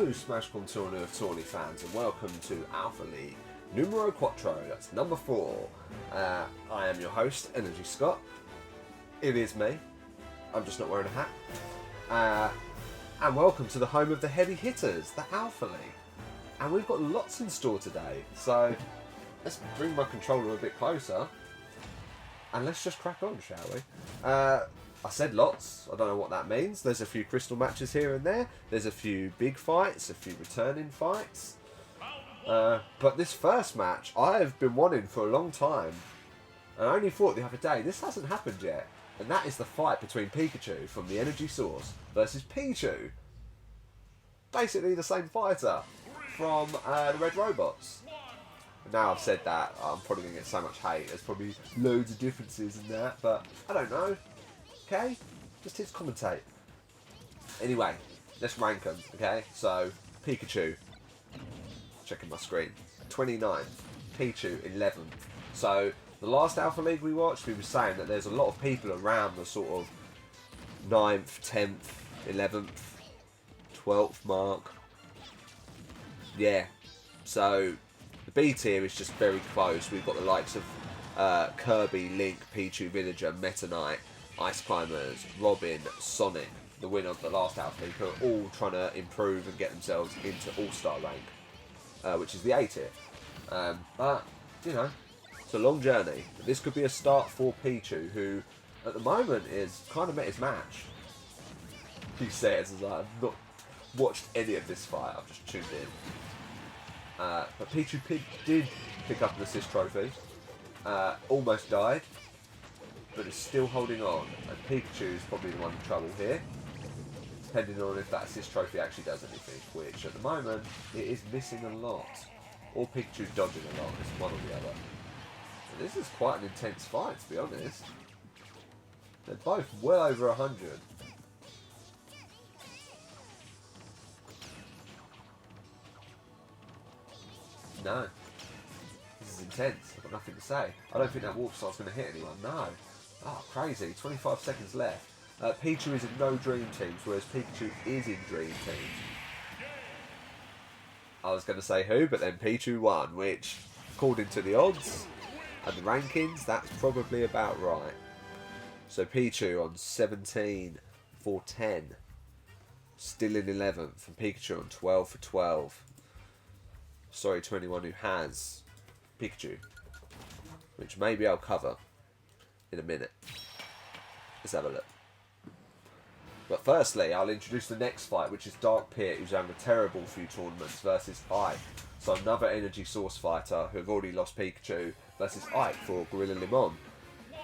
Hello Smash Com Tourney of Tourney fans, and welcome to Alpha League Numero Quattro, that's number 4. I am your host, Energy Scott. It is me. I'm just not wearing a hat. And welcome to the home of the heavy hitters, the Alpha League. And we've got lots in store today, so let's bring my controller a bit closer and let's just crack on, shall we? I said lots, I don't know what that means. There's a few crystal matches here and there. There's a few big fights, a few returning fights. But this first match, I've been wanting for a long time. And I only thought the other day, this hasn't happened yet. And that is the fight between Pikachu from the Energy Source versus Pichu. Basically the same fighter from the Red Robots. Now I've said that, I'm probably going to get so much hate. There's probably loads of differences in that, but I don't know. Okay? Just hit commentate. Anyway, let's rank them, okay? So, Pikachu, checking my screen, 29th. Pichu, 11th. So, the last Alpha League we watched, we were saying that there's a lot of people around the sort of 9th, 10th, 11th, 12th mark. Yeah. So, the B tier is just very close. We've got the likes of Kirby, Link, Pichu, Villager, Meta Knight, Ice Climbers, Robin, Sonic, the winner of the last Alpha League, who are all trying to improve and get themselves into All-Star rank, which is the A tier. But, you know, it's a long journey. This could be a start for Pichu, who at the moment is kind of met his match. He says, as I've not watched any of this fight, I've just tuned in. But Pichu did pick up an assist trophy, almost died, but is still holding on, and Pikachu is probably the one in trouble here, depending on if that assist trophy actually does anything, which at the moment, it is missing a lot. Or Pikachu's dodging a lot, it's one or the other. And this is quite an intense fight, to be honest. They're both well over 100. No. This is intense, I've got nothing to say. I don't think that Warp Star's going to hit anyone, no. Oh, crazy. 25 seconds left. Pichu is in no Dream Teams, whereas Pikachu is in Dream Teams. I was going to say who, but then Pichu won, which, according to the odds and the rankings, that's probably about right. So Pichu on 17 for 10. Still in 11th, and Pikachu on 12 for 12. Sorry to anyone who has Pikachu, which maybe I'll cover in a minute. Let's have a look. But firstly, I'll introduce the next fight, which is Dark Pit, who's having a terrible few tournaments, versus Ike. So another Energy Source fighter who have already lost Pikachu versus Ike for Gorilla Limon.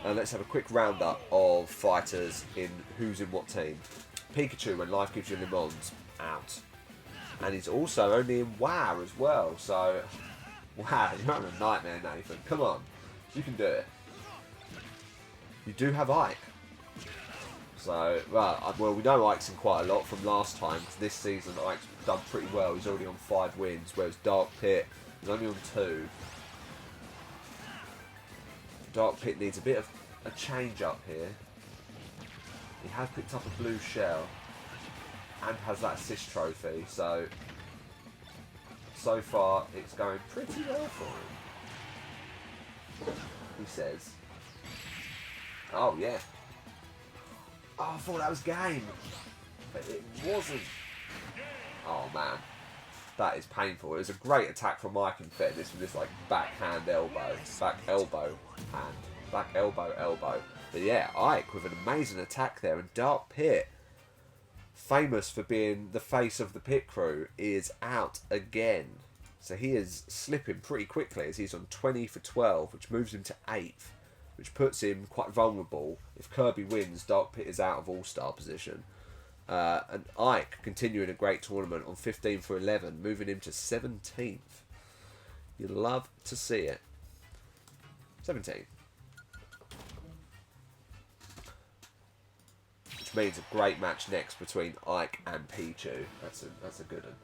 And let's have a quick roundup of fighters in who's in what team. Pikachu, when life gives you lemons, out. And he's also only in WoW as well, so wow, you're having a nightmare, Nathan. Come on, you can do it. You do have Ike. So, well, we know Ike's in quite a lot from last time. This season, Ike's done pretty well. He's already on 5 wins, whereas Dark Pit is only on 2. Dark Pit needs a bit of a change up here. He has picked up a blue shell and has that assist trophy, so far it's going pretty well for him. He says. Oh yeah. Oh, I thought that was game, but it wasn't. Oh man, that is painful. It was a great attack from Mike in fairness with this like backhand elbow, back elbow hand, back elbow elbow. But yeah, Ike with an amazing attack there, and Dark Pit, famous for being the face of the pit crew, is out again. So he is slipping pretty quickly as he's on 20 for 12, which moves him to 8th, which puts him quite vulnerable. If Kirby wins, Dark Pit is out of All-Star position. And Ike continuing a great tournament on 15 for 11, moving him to 17th. You'd love to see it. 17. Which means a great match next between Ike and Pichu. That's a good one.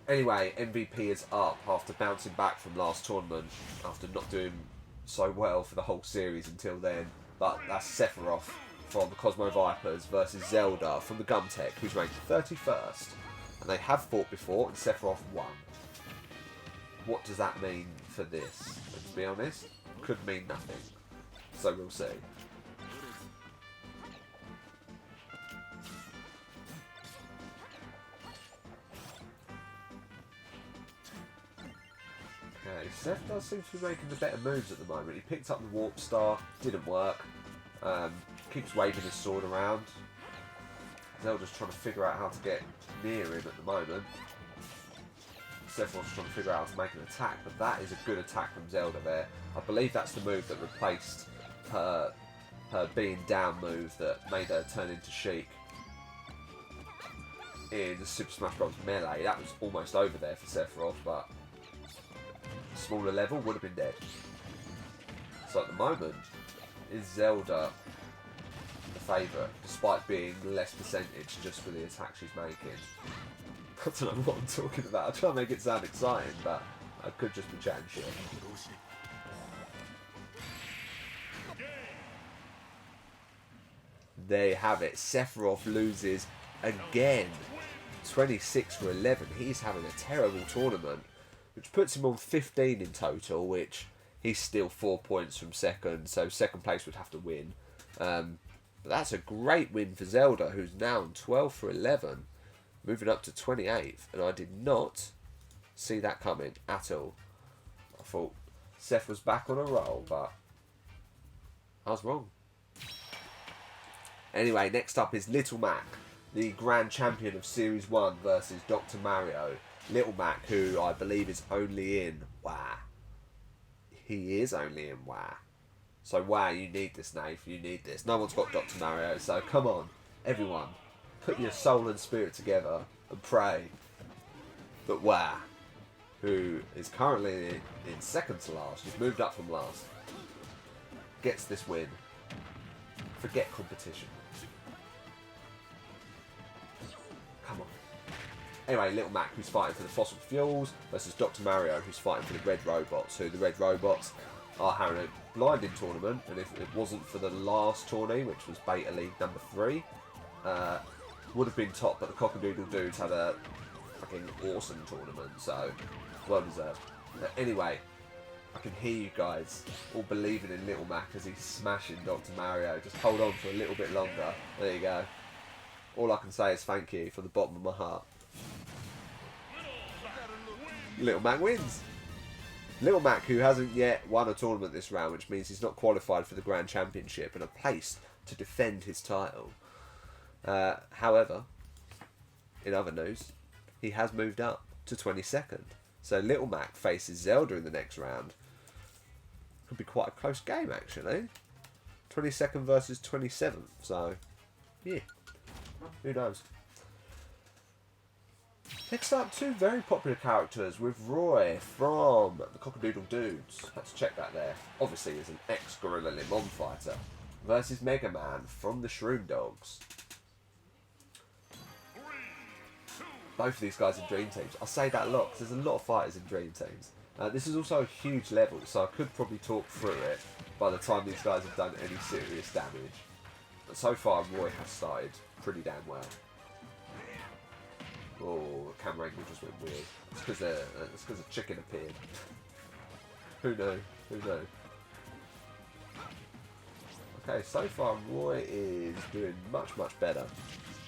Anyway, MVP is up after bouncing back from last tournament after not doing so well for the whole series until then. But that's Sephiroth from the Cosmo Vipers versus Zelda from the Gumtech, who's ranked 31st. And they have fought before, and Sephiroth won. What does that mean for this? And to be honest, could mean nothing. So we'll see. Okay, Seth does seem to be making the better moves at the moment. He picked up the Warp Star, didn't work. Keeps waving his sword around. Zelda's trying to figure out how to get near him at the moment. Sephiroth's trying to figure out how to make an attack, but that is a good attack from Zelda there. I believe that's the move that replaced her being down move that made her turn into Sheik in the Super Smash Bros. Melee. That was almost over there for Sephiroth, but a smaller level would have been dead. So at the moment, is Zelda the favourite, despite being less percentage just for the attack she's making? I don't know what I'm talking about. I try to make it sound exciting, but I could just be chatting shit. There you have it. Sephiroth loses again. 26 for 11. He's having a terrible tournament, which puts him on 15 in total, which he's still 4 points from second, so second place would have to win. But that's a great win for Zelda, who's now on 12 for 11. Moving up to 28th, and I did not see that coming at all. I thought Seth was back on a roll, but I was wrong. Anyway, next up is Little Mac, the Grand Champion of Series 1 versus Dr. Mario. Little Mac, who I believe is only in WA. He is only in WA. So WA, you need this, Nath, you need this. No one's got Dr. Mario, so come on, everyone. Put your soul and spirit together and pray that WA, who is currently in second to last, he's moved up from last, gets this win. Forget competition. Come on. Anyway, Little Mac, who's fighting for the Fossil Fuels, versus Dr. Mario, who's fighting for the Red Robots, who the Red Robots are having a blinding tournament, and if it wasn't for the last tourney, which was Beta League number 3, would have been top, but the Cock-a-Doodle Dudes had a fucking awesome tournament, so well deserved. Anyway, I can hear you guys all believing in Little Mac as he's smashing Dr. Mario. Just hold on for a little bit longer. There you go. All I can say is thank you from the bottom of my heart. Little Mac wins. Little Mac, who hasn't yet won a tournament this round, which means he's not qualified for the Grand Championship and a place to defend his title. However, in other news, he has moved up to 22nd. So Little Mac faces Zelda in the next round. Could be quite a close game, actually. 22nd versus 27th. So, yeah. Who knows? Next up, two very popular characters with Roy from the Cock-a-Doodle Dudes. Let's check that there. Obviously, is an ex-Gorilla Limon fighter. Versus Mega Man from the Shroom Dogs. Both of these guys in Dream Teams. I say that a lot because there's a lot of fighters in Dream Teams. This is also a huge level, so I could probably talk through it by the time these guys have done any serious damage. But so far, Roy has started pretty damn well. Oh, the camera angle just went weird. It's because a chicken appeared. Who knew? Who knew? Okay, so far Roy is doing much, much better.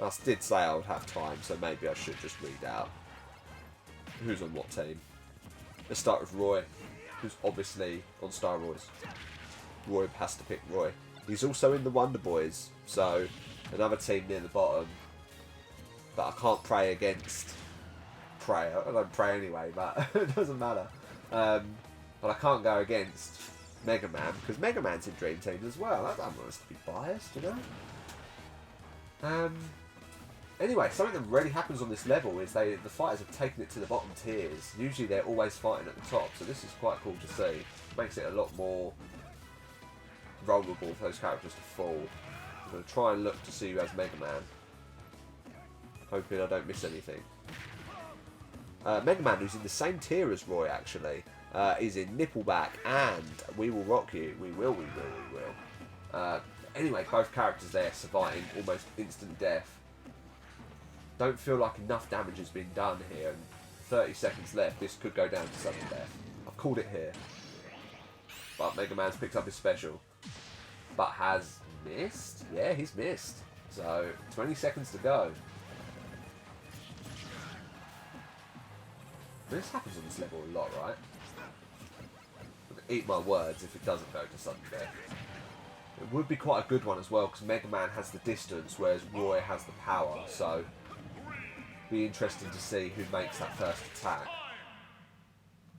I did say I would have time, so maybe I should just read out who's on what team. Let's start with Roy, who's obviously on steroids. Roy has to pick Roy. He's also in the Wonder Boys, so another team near the bottom. But I can't pray against Prey. I don't pray anyway, but it doesn't matter. But I can't go against Mega Man, because Mega Man's in Dream Team as well. I don't want us to be biased, you know? Anyway, something that really happens on this level is the fighters have taken it to the bottom tiers. Usually they're always fighting at the top, so this is quite cool to see. Makes it a lot more vulnerable for those characters to fall. I'm going to try and look to see who has Mega Man. Hoping I don't miss anything. Mega Man, who's in the same tier as Roy, actually, is in Nippleback and We Will Rock You. We will. Anyway, both characters there surviving almost instant death. Don't feel like enough damage has been done here. And 30 seconds left. This could go down to sudden death. I've called it here. But Mega Man's picked up his special. But has missed? Yeah, he's missed. So, 20 seconds to go. This happens on this level a lot, right? Eat my words if it doesn't go to sudden death. It would be quite a good one as well, because Mega Man has the distance, whereas Roy has the power. So, be interesting to see who makes that first attack.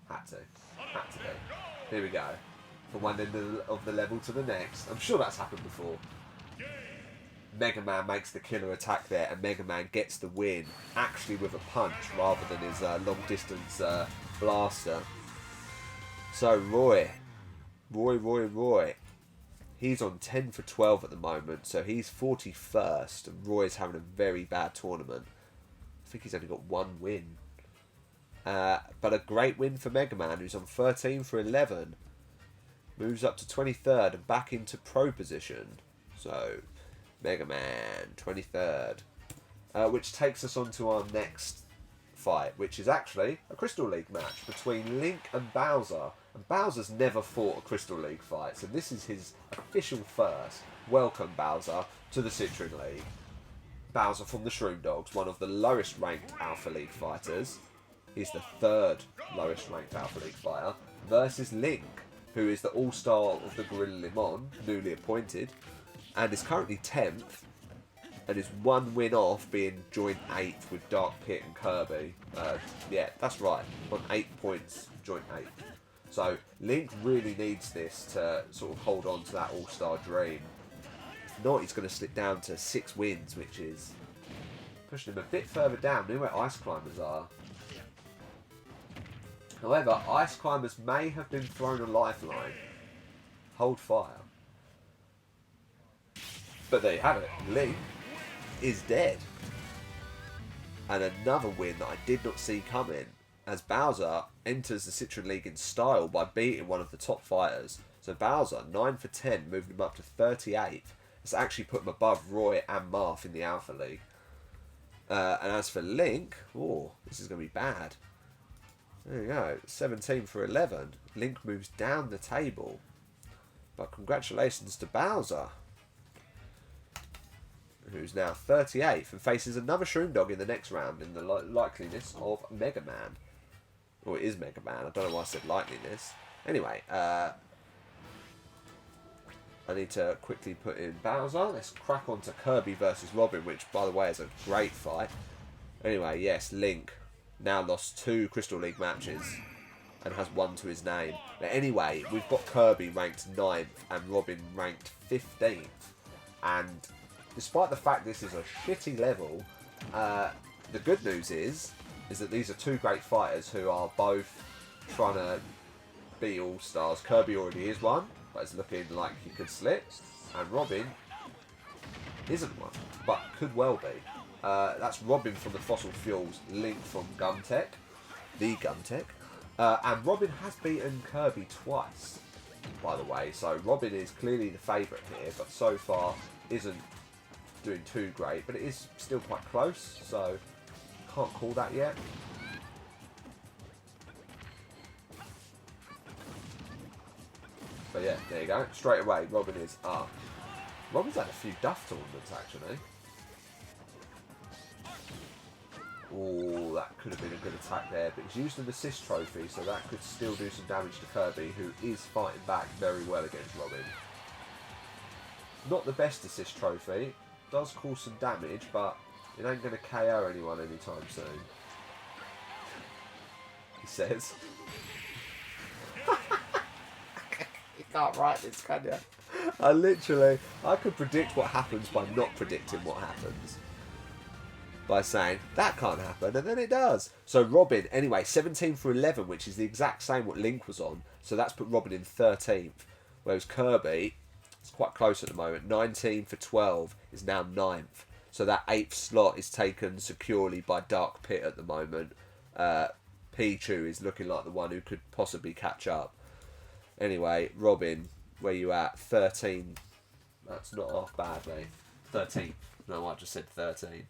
Had to be. Here we go. From one end of the level to the next. I'm sure that's happened before. Mega Man makes the killer attack there, and Mega Man gets the win, actually with a punch rather than his long distance blaster. So Roy. He's on 10 for 12 at the moment, so he's 41st, and Roy's having a very bad tournament. I think he's only got one win. But a great win for Mega Man, who's on 13 for 11. Moves up to 23rd and back into pro position. So, Mega Man, 23rd. Which takes us on to our next fight, which is actually a Crystal League match between Link and Bowser. And Bowser's never fought a Crystal League fight, so this is his official first. Welcome, Bowser, to the Citron League. Bowser from the Shroom Dogs, one of the lowest ranked Alpha League fighters. He's the third lowest ranked Alpha League fighter. Versus Link, who is the all-star of the Gorilla Limon, newly appointed, and is currently 10th, and is one win off being joint 8th with Dark Pit and Kirby. Yeah, that's right, on 8 points, joint 8th. So, Link really needs this to sort of hold on to that all-star dream. If not, he's going to slip down to 6 wins, which is pushing him a bit further down, near where Ice Climbers are. However, Ice Climbers may have been thrown a lifeline. Hold fire. But there you have it. Link is dead. And another win that I did not see coming, as Bowser enters the Citron League in style by beating one of the top fighters. So Bowser, 9 for 10, moving him up to 38th. It's actually put him above Roy and Marth in the Alpha League. And as for Link, oh, this is going to be bad. There you go, 17 for 11. Link moves down the table. But congratulations to Bowser, who's now 38th and faces another Shroom Dog in the next round in the likeliness of Mega Man. Or it is Mega Man, I don't know why I said likeliness. Anyway, I need to quickly put in Bowser. Let's crack on to Kirby versus Robin, which, by the way, is a great fight. Anyway, yes, Link now lost 2 Crystal League matches and has 1 to his name. But anyway, we've got Kirby ranked 9th and Robin ranked 15th. And despite the fact this is a shitty level, the good news is that these are 2 great fighters who are both trying to be all-stars. Kirby already is one, but it's looking like he could slip. And Robin isn't one, but could well be. That's Robin from the Fossil Fuels, Link from Gumtech, the Gumtech. And Robin has beaten Kirby twice, by the way. So Robin is clearly the favourite here, but so far isn't doing too great. But it is still quite close, so can't call that yet. But yeah, there you go. Straight away, Robin is up. Robin's had a few Duff tournaments, actually. Oh, that could have been a good attack there, but he's used an assist trophy, so that could still do some damage to Kirby, who is fighting back very well against Robin. Not the best assist trophy, does cause some damage, but it ain't going to KO anyone anytime soon. He says. You can't write this, can you? I could predict what happens by not predicting what happens. By saying, that can't happen, and then it does. So Robin, anyway, 17 for 11, which is the exact same what Link was on. So that's put Robin in 13th. Whereas Kirby, it's quite close at the moment, 19 for 12, is now 9th. So that 8th slot is taken securely by Dark Pit at the moment. Pichu is looking like the one who could possibly catch up. Anyway, Robin, where you at? 13. That's not half bad, mate. 13. No, I just said 13.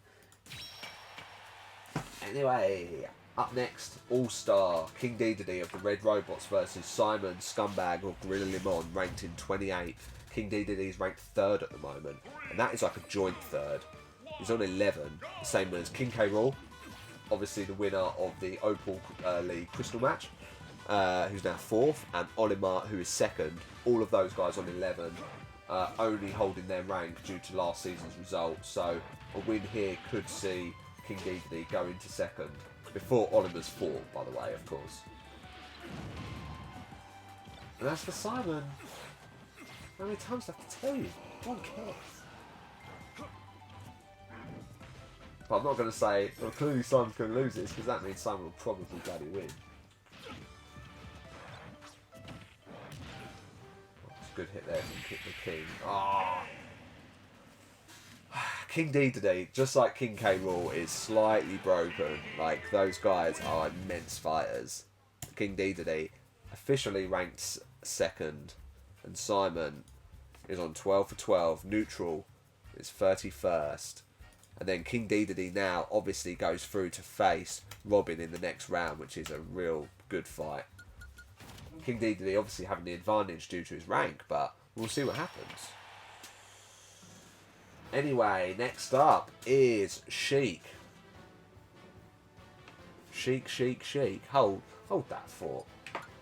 Anyway, up next, All-Star, King Dedede of the Red Robots versus Simon Scumbag of Gorilla Limon, ranked in 28th. King Dedede is ranked 3rd at the moment, and that is like a joint 3rd. He's on 11, the same as King K. Rool, obviously the winner of the Opal League Crystal match, who's now 4th, and Olimar, who is 2nd. All of those guys on 11, only holding their rank due to last season's results. So a win here could see King Dedede go into 2nd, before Olimar's 4th, by the way, of course. And as for Simon, how many times do I have to tell you? No one cares. But I'm not going to say, well, clearly Simon's going to lose this, because that means Simon will probably bloody win. It's a good hit there from Kick the King. Ah! King Dedede, just like King K. Rool, is slightly broken. Like, those guys are immense fighters. King Dedede officially ranked 2nd, and Simon is on 12 for 12. Neutral is 31st. And then King Dedede now obviously goes through to face Robin in the next round, which is a real good fight. King Dedede obviously having the advantage due to his rank, but we'll see what happens. Anyway, next up is Sheik. Sheik. Hold that thought.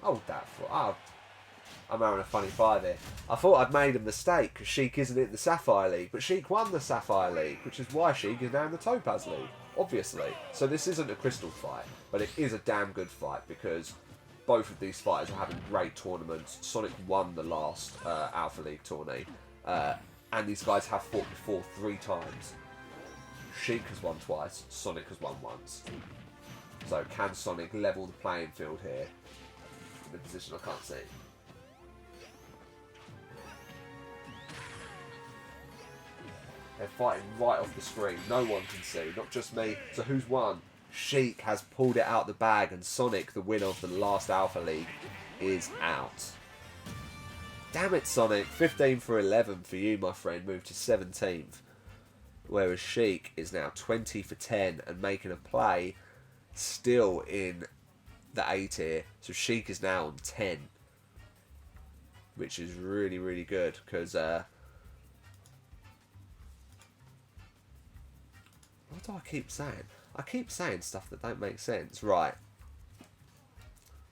Hold that thought. Oh, I'm having a funny fight here. I thought I'd made a mistake because Sheik isn't in the Sapphire League, but Sheik won the Sapphire League, which is why Sheik is now in the Topaz League, obviously. So this isn't a Crystal fight, but it is a damn good fight because both of these fighters are having great tournaments. Sonic won the last Alpha League tourney, and these guys have fought before 3 times. Sheik has won twice, Sonic has won once. So can Sonic level the playing field here? In the position I can't see. They're fighting right off the screen. No one can see, not just me. So who's won? Sheik has pulled it out the bag, and Sonic, the winner of the last Alpha League, is out. Damn it, Sonic. 15 for 11 for you, my friend. Moved to 17th. Whereas Sheik is now 20 for 10 and making a play still in the A tier. So Sheik is now on 10. Which is really, really good because... what do I keep saying? I keep saying stuff that don't make sense. Right.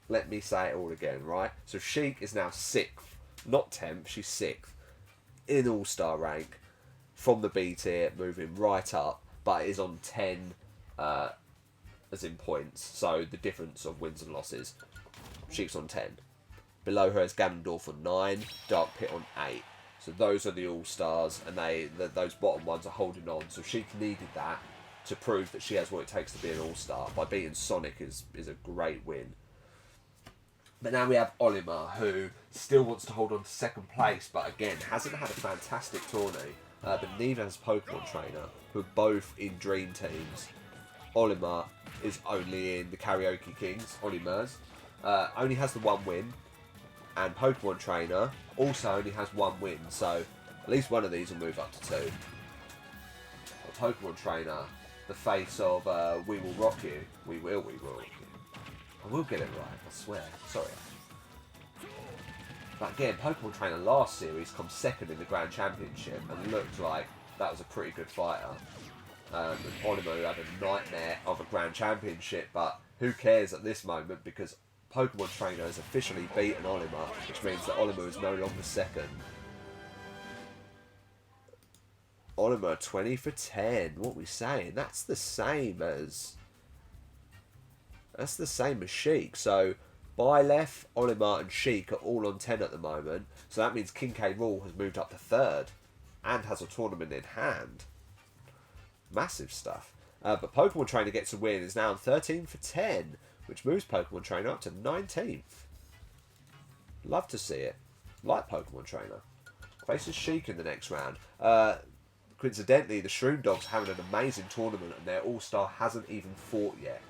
Let me say it all again, right? So Sheik is now 6th. Not 10th, she's 6th. In All-Star rank. From the B tier, moving right up. But is on 10 as in points. So the difference of wins and losses. Sheik's on 10. Below her is Ganondorf on 9. Dark Pit on 8. So those are the All-Stars, and those bottom ones are holding on. So Sheik needed that to prove that she has what it takes to be an All-Star. By beating Sonic is a great win. But now we have Olimar, who still wants to hold on to 2nd place, but again, hasn't had a fantastic tourney. But neither has Pokemon Trainer, who are both in Dream Teams. Olimar is only in the Karaoke Kings, Olimar's. Only has the 1 win. And Pokemon Trainer also only has 1 win, so at least one of these will move up to 2. But Pokemon Trainer, the face of We Will Rock You. We will rock you. I will get it right, I swear. Sorry. But again, Pokemon Trainer last series come 2nd in the Grand Championship and looked like that was a pretty good fighter. And Olimar had a nightmare of a Grand Championship, but who cares at this moment because Pokemon Trainer has officially beaten Olimar, which means that Olimar is no longer 2nd. Olimar 20 for 10. What are we saying? That's the same as Sheik. So Byleth, Olimar and Sheik are all on 10 at the moment. So that means King K. Rool has moved up to 3rd and has a tournament in hand. Massive stuff. But Pokemon Trainer gets a win, is now on 13 for 10, which moves Pokemon Trainer up to 19th. Love to see it. Like Pokemon Trainer. Faces Sheik in the next round. Coincidentally, the Shroom Dogs having an amazing tournament and their All-Star hasn't even fought yet.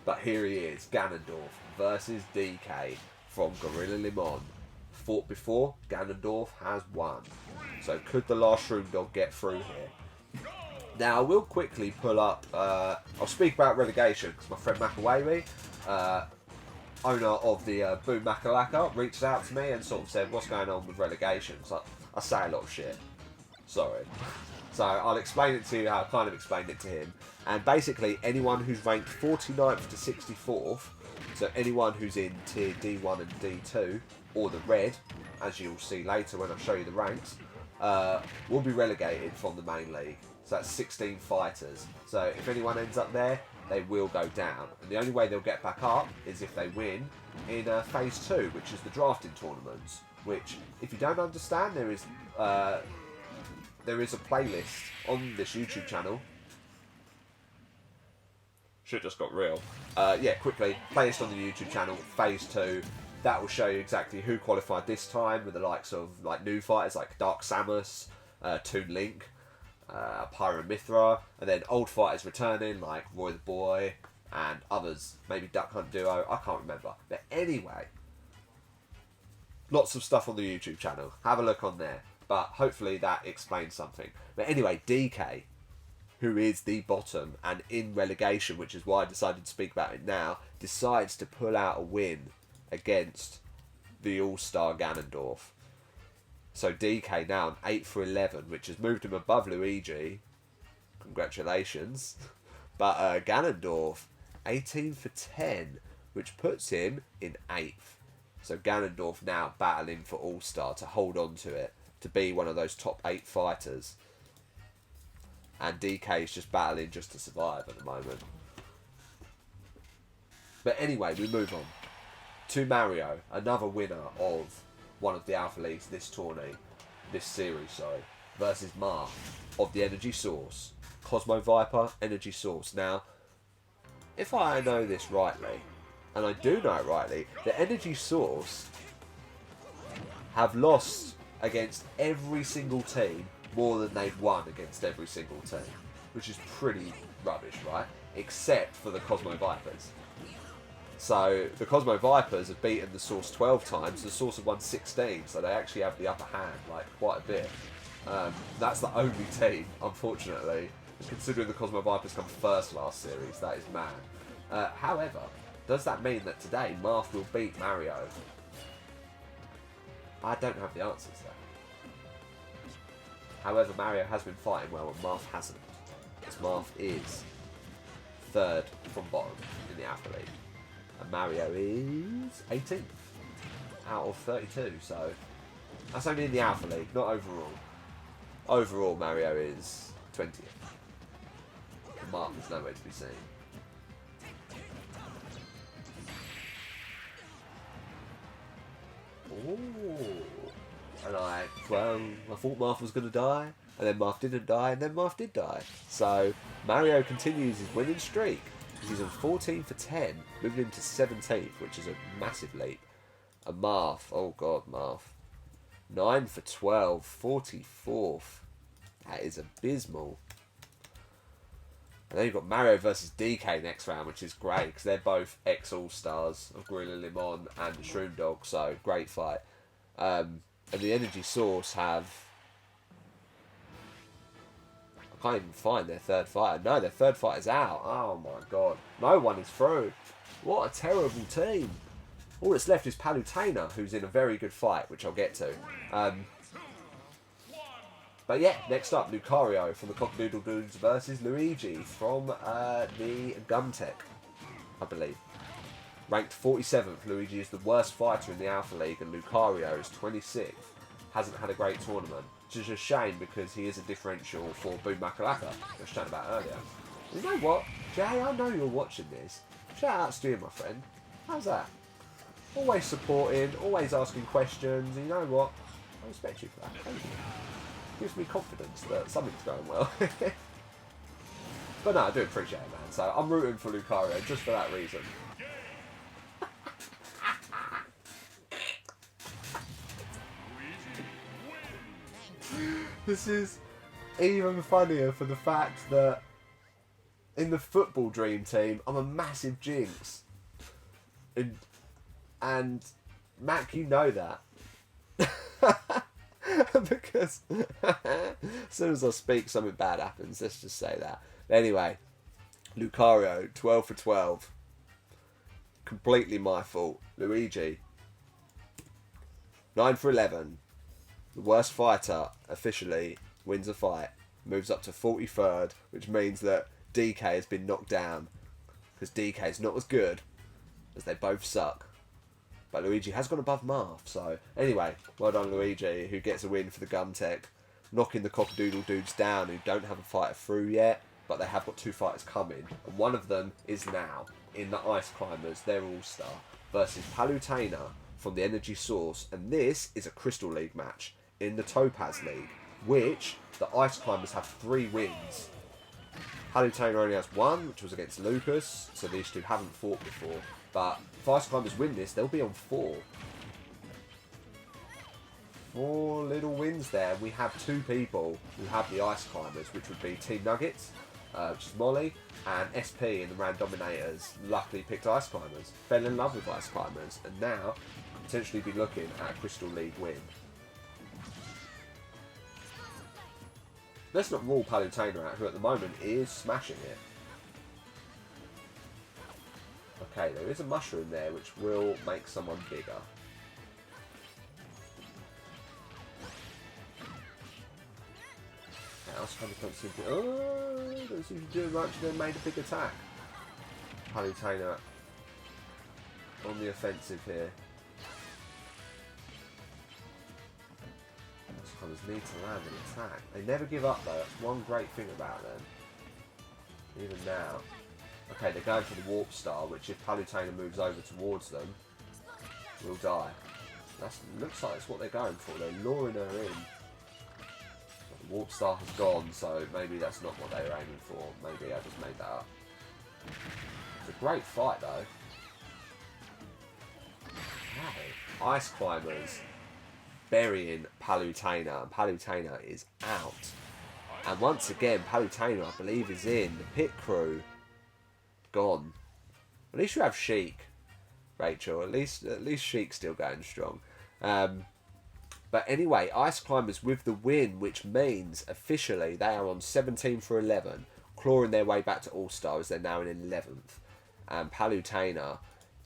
But here he is, Ganondorf versus DK from Gorilla Limon. Fought before, Ganondorf has won. So could the last Shroom Dog get through here? Now, I will quickly pull up, I'll speak about relegation, because my friend Makawawi, owner of the Boom Makalaka, reached out to me and sort of said, what's going on with relegation? So I say a lot of shit. Sorry. So I'll explain it to you how I kind of explained it to him. And basically, anyone who's ranked 49th to 64th, so anyone who's in tier D1 and D2, or the red, as you'll see later when I show you the ranks, will be relegated from the main league. So that's 16 fighters. So if anyone ends up there, they will go down. And the only way they'll get back up is if they win in phase 2, which is the drafting tournaments. Which, if you don't understand, there is a playlist on this YouTube channel. Shit just got real. Yeah, quickly, playlist on the YouTube channel, phase 2. That will show you exactly who qualified this time, with the likes of like new fighters like Dark Samus, Toon Link, Pyro Mithra, and then old fighters returning like Roy the Boy and others, maybe Duck Hunt Duo, I can't remember. But anyway, lots of stuff on the YouTube channel. Have a look on there. But hopefully that explains something. But anyway, DK, who is the bottom and in relegation, which is why I decided to speak about it now, decides to pull out a win against the All-Star Ganondorf. So DK now on 8 for 11, which has moved him above Luigi. Congratulations. But Ganondorf, 18 for 10, which puts him in 8th. So Ganondorf now battling for All-Star to hold on to it, to be one of those top 8 fighters. And DK is just battling just to survive at the moment. But anyway, we move on to Mario, another winner of one of the Alpha Leagues this series, versus Marth of the Energy Source. Cosmo Viper, Energy Source. Now, if I know this rightly, and I do know it rightly, the Energy Source have lost against every single team more than they've won against every single team, which is pretty rubbish, right? Except for the Cosmo Vipers. So the Cosmo Vipers have beaten the Source 12 times, the Source have won 16, so they actually have the upper hand, like, quite a bit. That's the only team, unfortunately, considering the Cosmo Vipers come first last series. That is mad. However, does that mean that today Marth will beat Mario? I don't have the answers there. However, Mario has been fighting well and Marth hasn't. Because Marth is 3rd from bottom in the Alpha League. And Mario is 18th out of 32, so that's only in the Alpha League, not overall. Overall, Mario is 20th. And Marth is nowhere to be seen. Ooh. And I thought Marth was going to die, and then Marth didn't die, and then Marth did die. So Mario continues his winning streak. He's on 14 for 10, moving him to 17th, which is a massive leap. And Marth, oh god, Marth. 9 for 12, 44th. That is abysmal. And then you've got Mario versus DK next round, which is great, because they're both ex-All-Stars of Gorilla Limon and Shroom Dog, so great fight. And the Energy Source have... I can't even find their third fighter. No, their third fighter's out. Oh my god. No one is through. What a terrible team. All that's left is Palutena, who's in a very good fight, which I'll get to. But yeah, next up, Lucario from the Cock-a-Doodle Doos versus Luigi from the Gumtech, I believe. Ranked 47th, Luigi is the worst fighter in the Alpha League, and Lucario is 26th. Hasn't had a great tournament. Which is a shame because he is a differential for Boom Makalaka, which I was chatting about earlier. You know what? Jay, I know you're watching this. Shout out to you, my friend. How's that? Always supporting, always asking questions. And you know what? I respect you for that. Thank you. Gives me confidence that something's going well. But no, I do appreciate it, man. So I'm rooting for Lucario just for that reason. This is even funnier for the fact that in the football dream team, I'm a massive jinx. And Mac, you know that. Because as soon as I speak, something bad happens. Let's just say that. Anyway, Lucario, 12 for 12. Completely my fault. Luigi, 9 for 11. The worst fighter officially wins a fight. Moves up to 43rd, which means that DK has been knocked down. Because DK is not as good, as they both suck. But Luigi has gone above Marth, so... Anyway, well done Luigi, who gets a win for the Gun Tech. Knocking the Cockadoodle dudes down, who don't have a fighter through yet, but they have got 2 fighters coming. And one of them is now in the Ice Climbers, their All-Star, versus Palutena from the Energy Source. And this is a Crystal League match in the Topaz League, which the Ice Climbers have 3 wins. Palutena only has 1, which was against Lucas, so these two haven't fought before. But if Ice Climbers win this, they'll be on 4. 4 little wins there. We have 2 people who have the Ice Climbers, which would be Team Nuggets, which is Molly, and SP in the Randominators luckily picked Ice Climbers, fell in love with Ice Climbers, and now could potentially be looking at a Crystal League win. Let's not rule Palutena out, who at the moment is smashing it. Okay, there is a mushroom there which will make someone bigger. Okay, Ice Climbers don't seem to... Oh, don't seem to do much. They made a big attack. Palutena on the offensive here. Need to land an attack. They never give up though, that's one great thing about them. Even now. Okay, they're going for the Warp Star, which if Palutena moves over towards them, will die. That looks like it's what they're going for. They're luring her in. But the Warp Star has gone, so maybe that's not what they were aiming for. Maybe I just made that up. It's a great fight though. Wow. Ice Climbers burying Palutena, and Palutena is out. And once again, Palutena, I believe, is in. The pit crew gone. At least you have Sheik, Rachel. At least Sheik's still going strong. But anyway, Ice Climbers with the win, which means officially they are on 17 for 11, clawing their way back to All Stars. They're now in 11th, and Palutena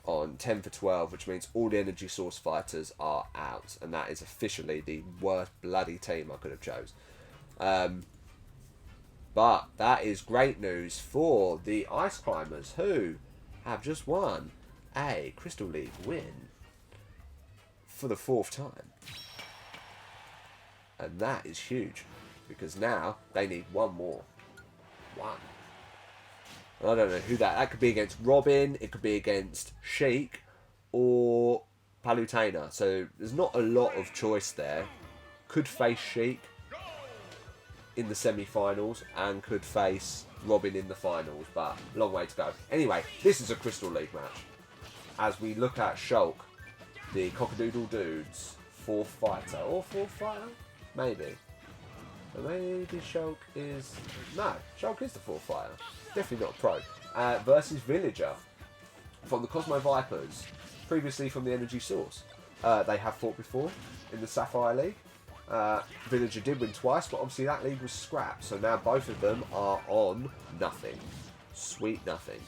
on 10 for 12, which means all the Energy Source fighters are out, and that is officially the worst bloody team I could have chose. But that is great news for the Ice Climbers, who have just won a Crystal League win for the 4th time. And that is huge, because now they need one more. I don't know who that could be against. Robin, it could be against Sheik, or Palutena. So there's not a lot of choice there. Could face Sheik in the semi-finals and could face Robin in the finals, but long way to go. Anyway, this is a Crystal League match. As we look at Shulk, the Cockadoodle Dudes, 4th fighter, or 4th fighter? Maybe. But maybe Shulk is... No, Shulk is the 4th fighter. Definitely not a pro. Versus Villager from the Cosmo Vipers, previously from the Energy Source. They have fought before in the Sapphire League. Villager did win twice, but obviously that league was scrapped. So now both of them are on nothing. Sweet nothing.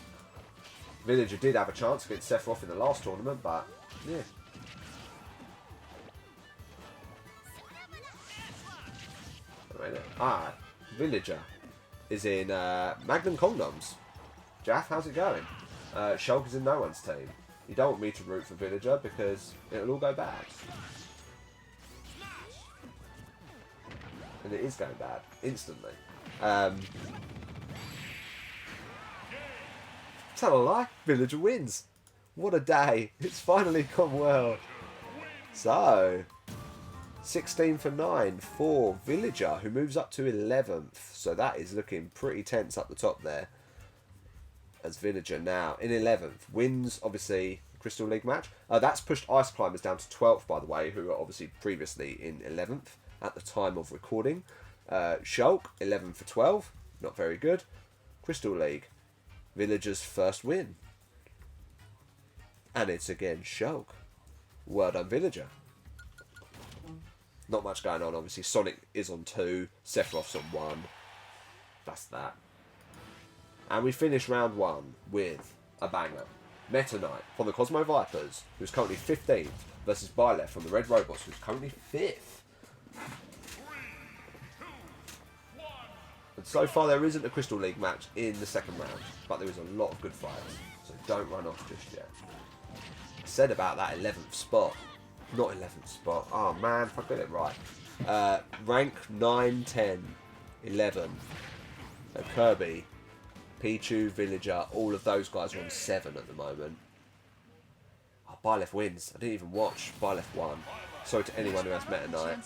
Villager did have a chance against Sephiroth in the last tournament, but yeah. Villager is in Magnum Condoms. Jaff, how's it going? Shulk is in no one's team. You don't want me to root for Villager because it'll all go bad. And it is going bad, instantly. Tell a lie, Villager wins. What a day. It's finally gone well. So, 16 for 9 for Villager, who moves up to 11th. So that is looking pretty tense up the top there. As Villager now in 11th. Wins, obviously, Crystal League match. That's pushed Ice Climbers down to 12th, by the way, who were obviously previously in 11th at the time of recording. Shulk, 11 for 12. Not very good. Crystal League. Villager's first win. And it's again Shulk. Well done, Villager. Not much going on, obviously. Sonic is on 2, Sephiroth's on 1. That's that. And we finish round 1 with a banger. Meta Knight from the Cosmo Vipers, who's currently 15th, versus Byleth from the Red Robots, who's currently 5th. And so far there isn't a Crystal League match in the second round, but there is a lot of good fights, so don't run off just yet. I said about that 11th spot. Not 11th spot. Oh man, if I get it right. Rank 9, 10, 11. Kirby, Pichu, Villager, all of those guys are on 7 at the moment. Oh, Byleth wins. I didn't even watch. Byleth won. Sorry to anyone who has Meta Knight.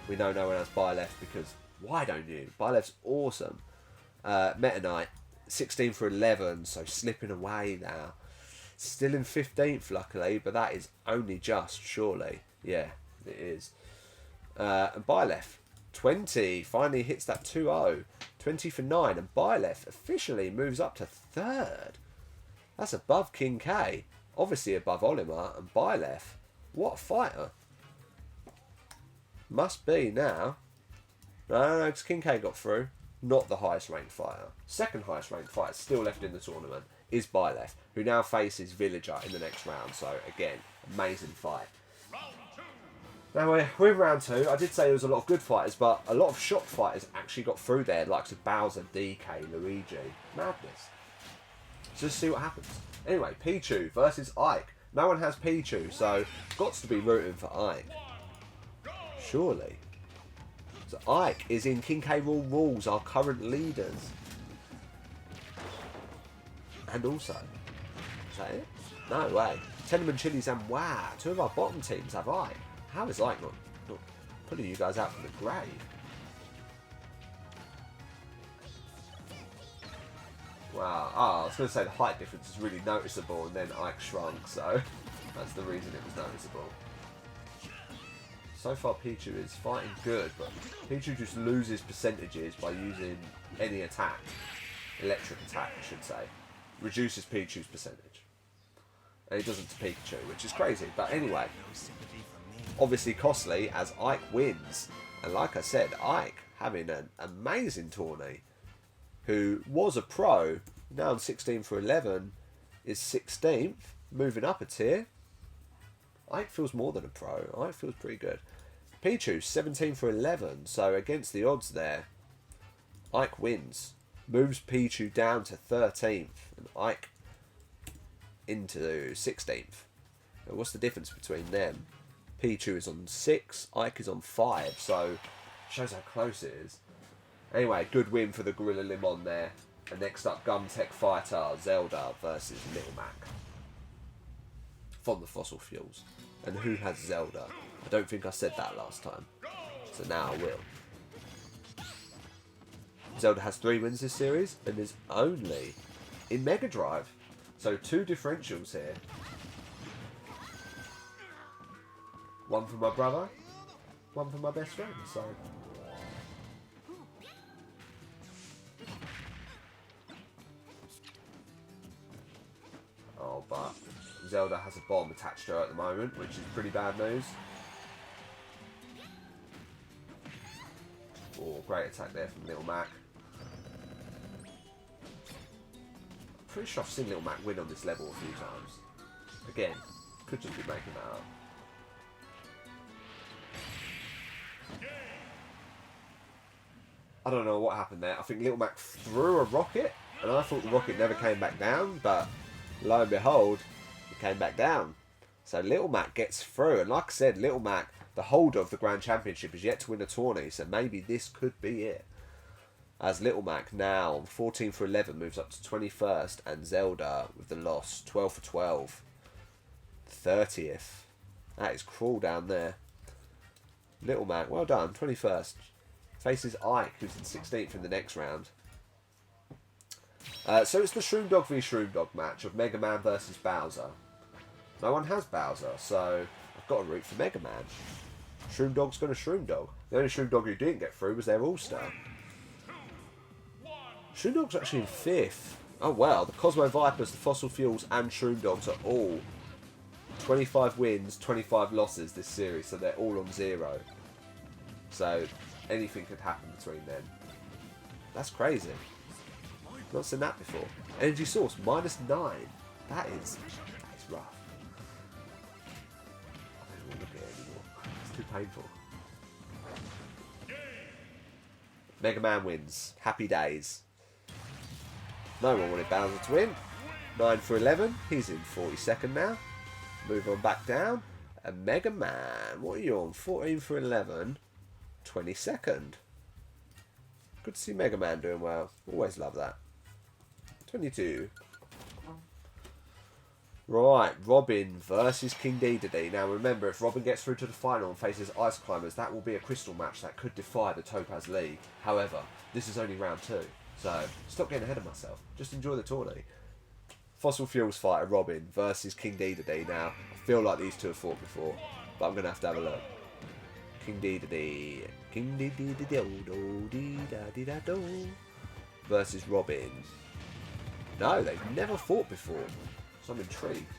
We know no one has Byleth because why don't you? Byleth's awesome. Meta Knight, 16 for 11, so slipping away now. Still in 15th, luckily, but that is only just, surely. Yeah, it is. And Byleth, 20, finally hits that 2-0. 20 for 9, and Byleth officially moves up to 3rd. That's above King K. Obviously above Olimar and Byleth. What a fighter. Must be now. No, because King K got through. Not the highest ranked fighter. Second highest ranked fighter still left in the tournament is Byleth, who now faces Villager in the next round. So again, amazing fight. Now we're in round 2. I did say there was a lot of good fighters, but a lot of shock fighters actually got through there, like Bowser, DK, Luigi. Madness. So let's see what happens. Anyway, Pichu versus Ike. No one has Pichu, so got to be rooting for Ike. Surely. So Ike is in King K. Rool Rules, our current leaders. And also, is that it? No way. Tenement Chili's and wow, 2 of our bottom teams have Ike. How is Ike not putting you guys out from the grave? Wow. Oh, I was going to say the height difference is really noticeable, and then Ike shrunk, so that's the reason it was noticeable. So far, Pichu is fighting good, but Pichu just loses percentages by using any attack. Electric attack, I should say. Reduces Pichu's percentage. And he doesn't to Pikachu, which is crazy. But anyway, obviously costly as Ike wins. And like I said, Ike having an amazing tourney, who was a pro, now on 16 for 11, is 16th, moving up a tier. Ike feels more than a pro. Ike feels pretty good. Pichu, 17 for 11, so against the odds there, Ike wins. Moves Pichu down to 13th, and Ike into 16th. Now, what's the difference between them? Pichu is on 6, Ike is on 5, so shows how close it is. Anyway, good win for the Gorilla Limon there. And next up, Gumtech Fighter Zelda versus Little Mac from the Fossil Fuels. And who has Zelda? I don't think I said that last time, so now I will. Zelda has 3 wins this series and is only in Mega Drive. So 2 differentials here. One for my brother, one for my best friend. So oh, but Zelda has a bomb attached to her at the moment, which is pretty bad news. Oh, great attack there from Little Mac. Pretty sure I've seen Little Mac win on this level a few times. Again, could just be making that up. I don't know what happened there. I think Little Mac threw a rocket, and I thought the rocket never came back down, but lo and behold, it came back down. So Little Mac gets through, and like I said, Little Mac, the holder of the Grand Championship, is yet to win a tourney, so maybe this could be it. As Little Mac now, 14 for 11, moves up to 21st, and Zelda, with the loss, 12 for 12, 30th. That is cruel down there. Little Mac, well done, 21st. Faces Ike, who's in 16th in the next round. So it's the Shroom Dog v Shroom Dog match of Mega Man versus Bowser. No one has Bowser, so I've got to root for Mega Man. Shroom Dog's going to Shroom Dog. The only Shroom Dog who didn't get through was their All-Star. Shroom Dog's actually in 5th. Oh well, the Cosmo Vipers, the Fossil Fuels and Shroom Dogs are all 25 wins, 25 losses this series, so they're all on 0. So anything could happen between them. That's crazy. Not seen that before. Energy source -9. That is rough. I don't even look at it anymore. It's too painful. Mega Man wins. Happy days. No one wanted Bowser to win. 9 for 11. He's in 42nd now. Move on back down. And Mega Man, what are you on? 14 for 11. 22nd. Good to see Mega Man doing well. Always love that. 22. Right, Robin versus King Dedede. Now remember, if Robin gets through to the final and faces Ice Climbers, that will be a crystal match that could defy the Topaz League. However, this is only round 2, so stop getting ahead of myself. Just enjoy the tourney. Fossil Fuels fighter Robin versus King Dedede. Now, I feel like these two have fought before, but I'm going to have a look. King Dedede. King Dedede versus Robin. No, they've never fought before. So I'm intrigued.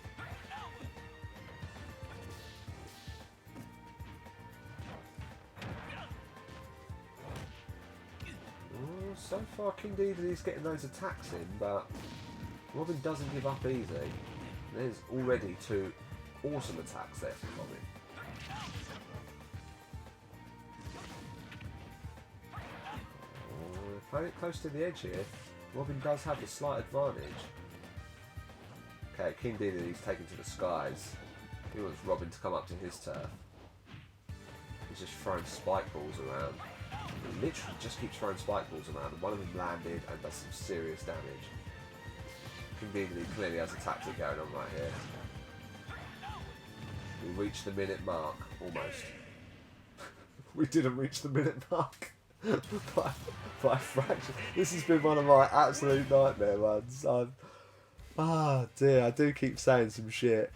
So far King Dedede's getting those attacks in, but Robin doesn't give up easy. There's already 2 awesome attacks there from Robin. Playing it close to the edge here. Robin does have the slight advantage. Okay, King Dedede's taken to the skies. He wants Robin to come up to his turf. He's just throwing spike balls around. He literally just keeps throwing spike balls around, and one of them landed and does some serious damage. King Dedede clearly has a tactic going on right here. We reached the minute mark, almost. We didn't reach the minute mark. by a fraction. This has been one of my absolute nightmare ones. Dear, I do keep saying some shit.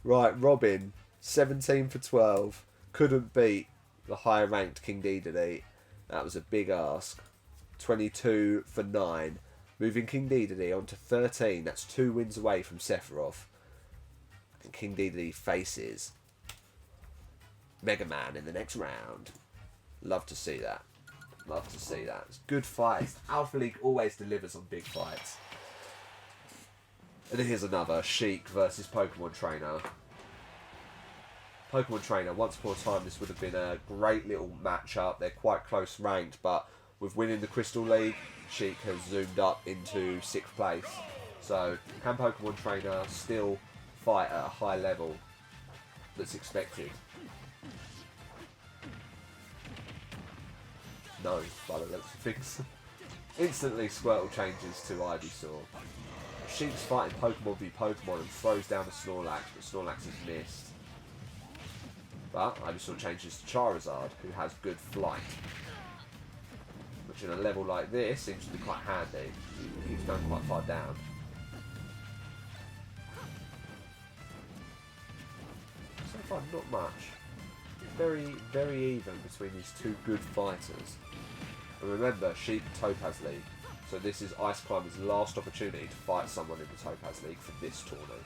Right, Robin, 17 for 12. Couldn't beat the higher ranked King Dedede. That was a big ask. 22 for 9. Moving King Dedede on to 13. That's 2 wins away from Sephiroth. And King Dedede faces Mega Man in the next round. Love to see that. Love to see that. It's good fights. Alpha League always delivers on big fights. And here's another. Sheik versus Pokemon Trainer. Pokemon Trainer, once upon a time this would have been a great little matchup. They're quite close ranked, but with winning the Crystal League, Sheik has zoomed up into 6th place. So, can Pokemon Trainer still fight at a high level that's expected? No, by the looks of things. Instantly, Squirtle changes to Ivysaur. Sheik's fighting Pokemon v Pokemon and throws down a Snorlax, but Snorlax is missed. But Ivysaur changes to Charizard, who has good flight. Which in a level like this seems to be quite handy. He's going quite far down. So far, not much. Very, very even between these 2 good fighters. And remember, Sheik Topaz League. So this is Ice Climber's last opportunity to fight someone in the Topaz League for this tournament.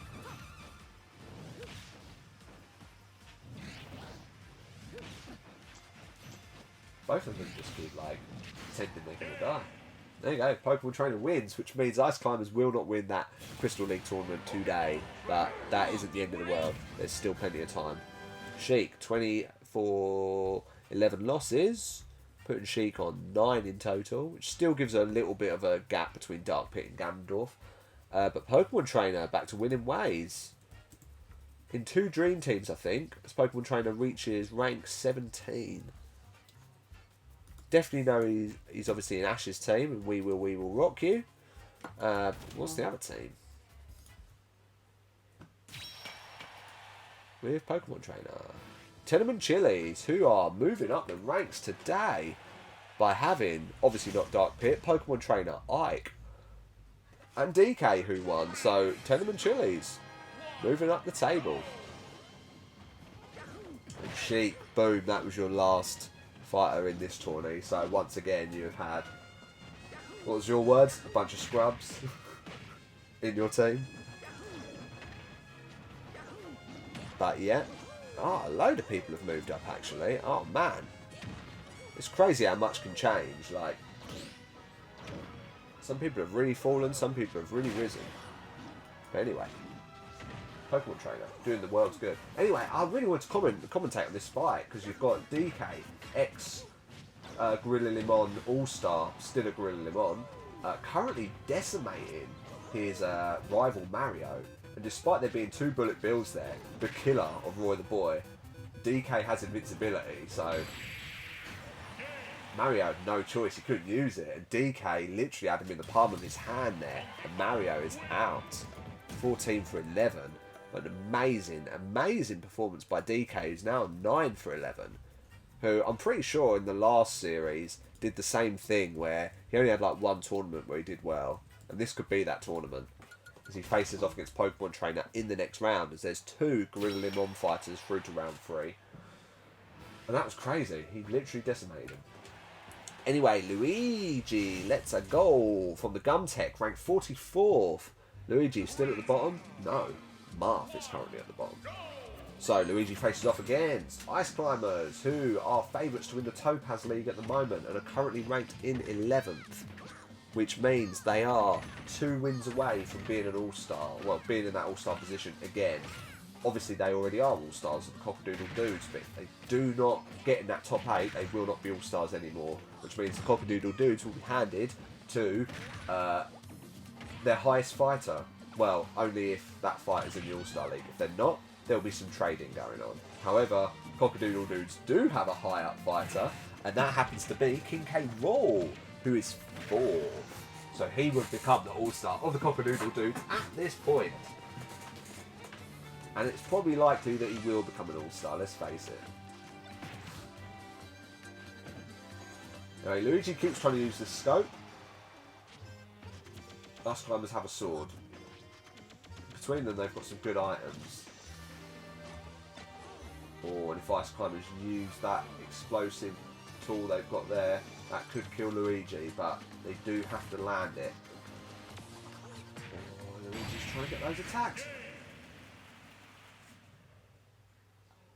Both of them just keep like pretending they're going to die. There you go, Pokemon Trainer wins, which means Ice Climbers will not win that Crystal League tournament today. But that isn't the end of the world. There's still plenty of time. Sheik, 20 for 11 losses. Putting Sheik on 9 in total, which still gives a little bit of a gap between Dark Pit and Ganondorf. But Pokemon Trainer back to winning ways. In 2 Dream Teams, I think, as Pokemon Trainer reaches rank 17. Definitely know he's obviously in Ash's team, and we will rock you. What's the other team? With Pokemon Trainer. Tenement Chilies, who are moving up the ranks today by having, obviously not Dark Pit, Pokemon Trainer Ike and DK who won. So, Tenement Chilies moving up the table. And Sheik, boom, that was your last fighter in this tourney. So, once again, you have had, what was your words? A bunch of scrubs in your team. But yeah. Oh, a load of people have moved up, actually. Oh, man. It's crazy how much can change. Like, some people have really fallen, some people have really risen. But anyway. Pokemon trainer, doing the world's good. Anyway, I really want to commentate on this fight, because you've got DK, ex Gorilla Limon All-Star, still a Gorilla Limon, currently decimating his rival Mario. And despite there being 2 bullet bills there, the killer of Roy the Boy, DK has invincibility, so Mario had no choice, he couldn't use it. And DK literally had him in the palm of his hand there, and Mario is out. 14 for 11. An amazing, amazing performance by DK, who's now 9 for 11. Who I'm pretty sure in the last series did the same thing where he only had like 1 tournament where he did well. And this could be that tournament. As he faces off against Pokemon Trainer in the next round, as there's 2 Gorilla Limon fighters through to round 3. And that was crazy. He literally decimated him. Anyway, Luigi, let's go. From the Gumtech, ranked 44th. Luigi still at the bottom? No. Marth is currently at the bottom. So Luigi faces off against Ice Climbers, who are favourites to win the Topaz League at the moment and are currently ranked in 11th, which means they are 2 wins away from being an All-Star, well, being in that All-Star position again. Obviously they already are All-Stars of the Cockadoodle Dudes, but if they do not get in that top 8, they will not be All-Stars anymore, which means the Cockadoodle Dudes will be handed to their highest fighter. Well, only if that fighter's in the All-Star League. If they're not, there'll be some trading going on. However, Cockadoodle Dudes do have a high-up fighter, and that happens to be King K. Rool, who is 4th. So he would become the All-Star of the Cockadoodle Dudes at this point. And it's probably likely that he will become an All-Star, let's face it. Anyway, Luigi keeps trying to use the scope. Ice Climbers have a sword. Between them, they've got some good items. Or if Ice Climbers use that explosive tool they've got there, that could kill Luigi, but they do have to land it. Oh, Luigi's trying to get those attacks.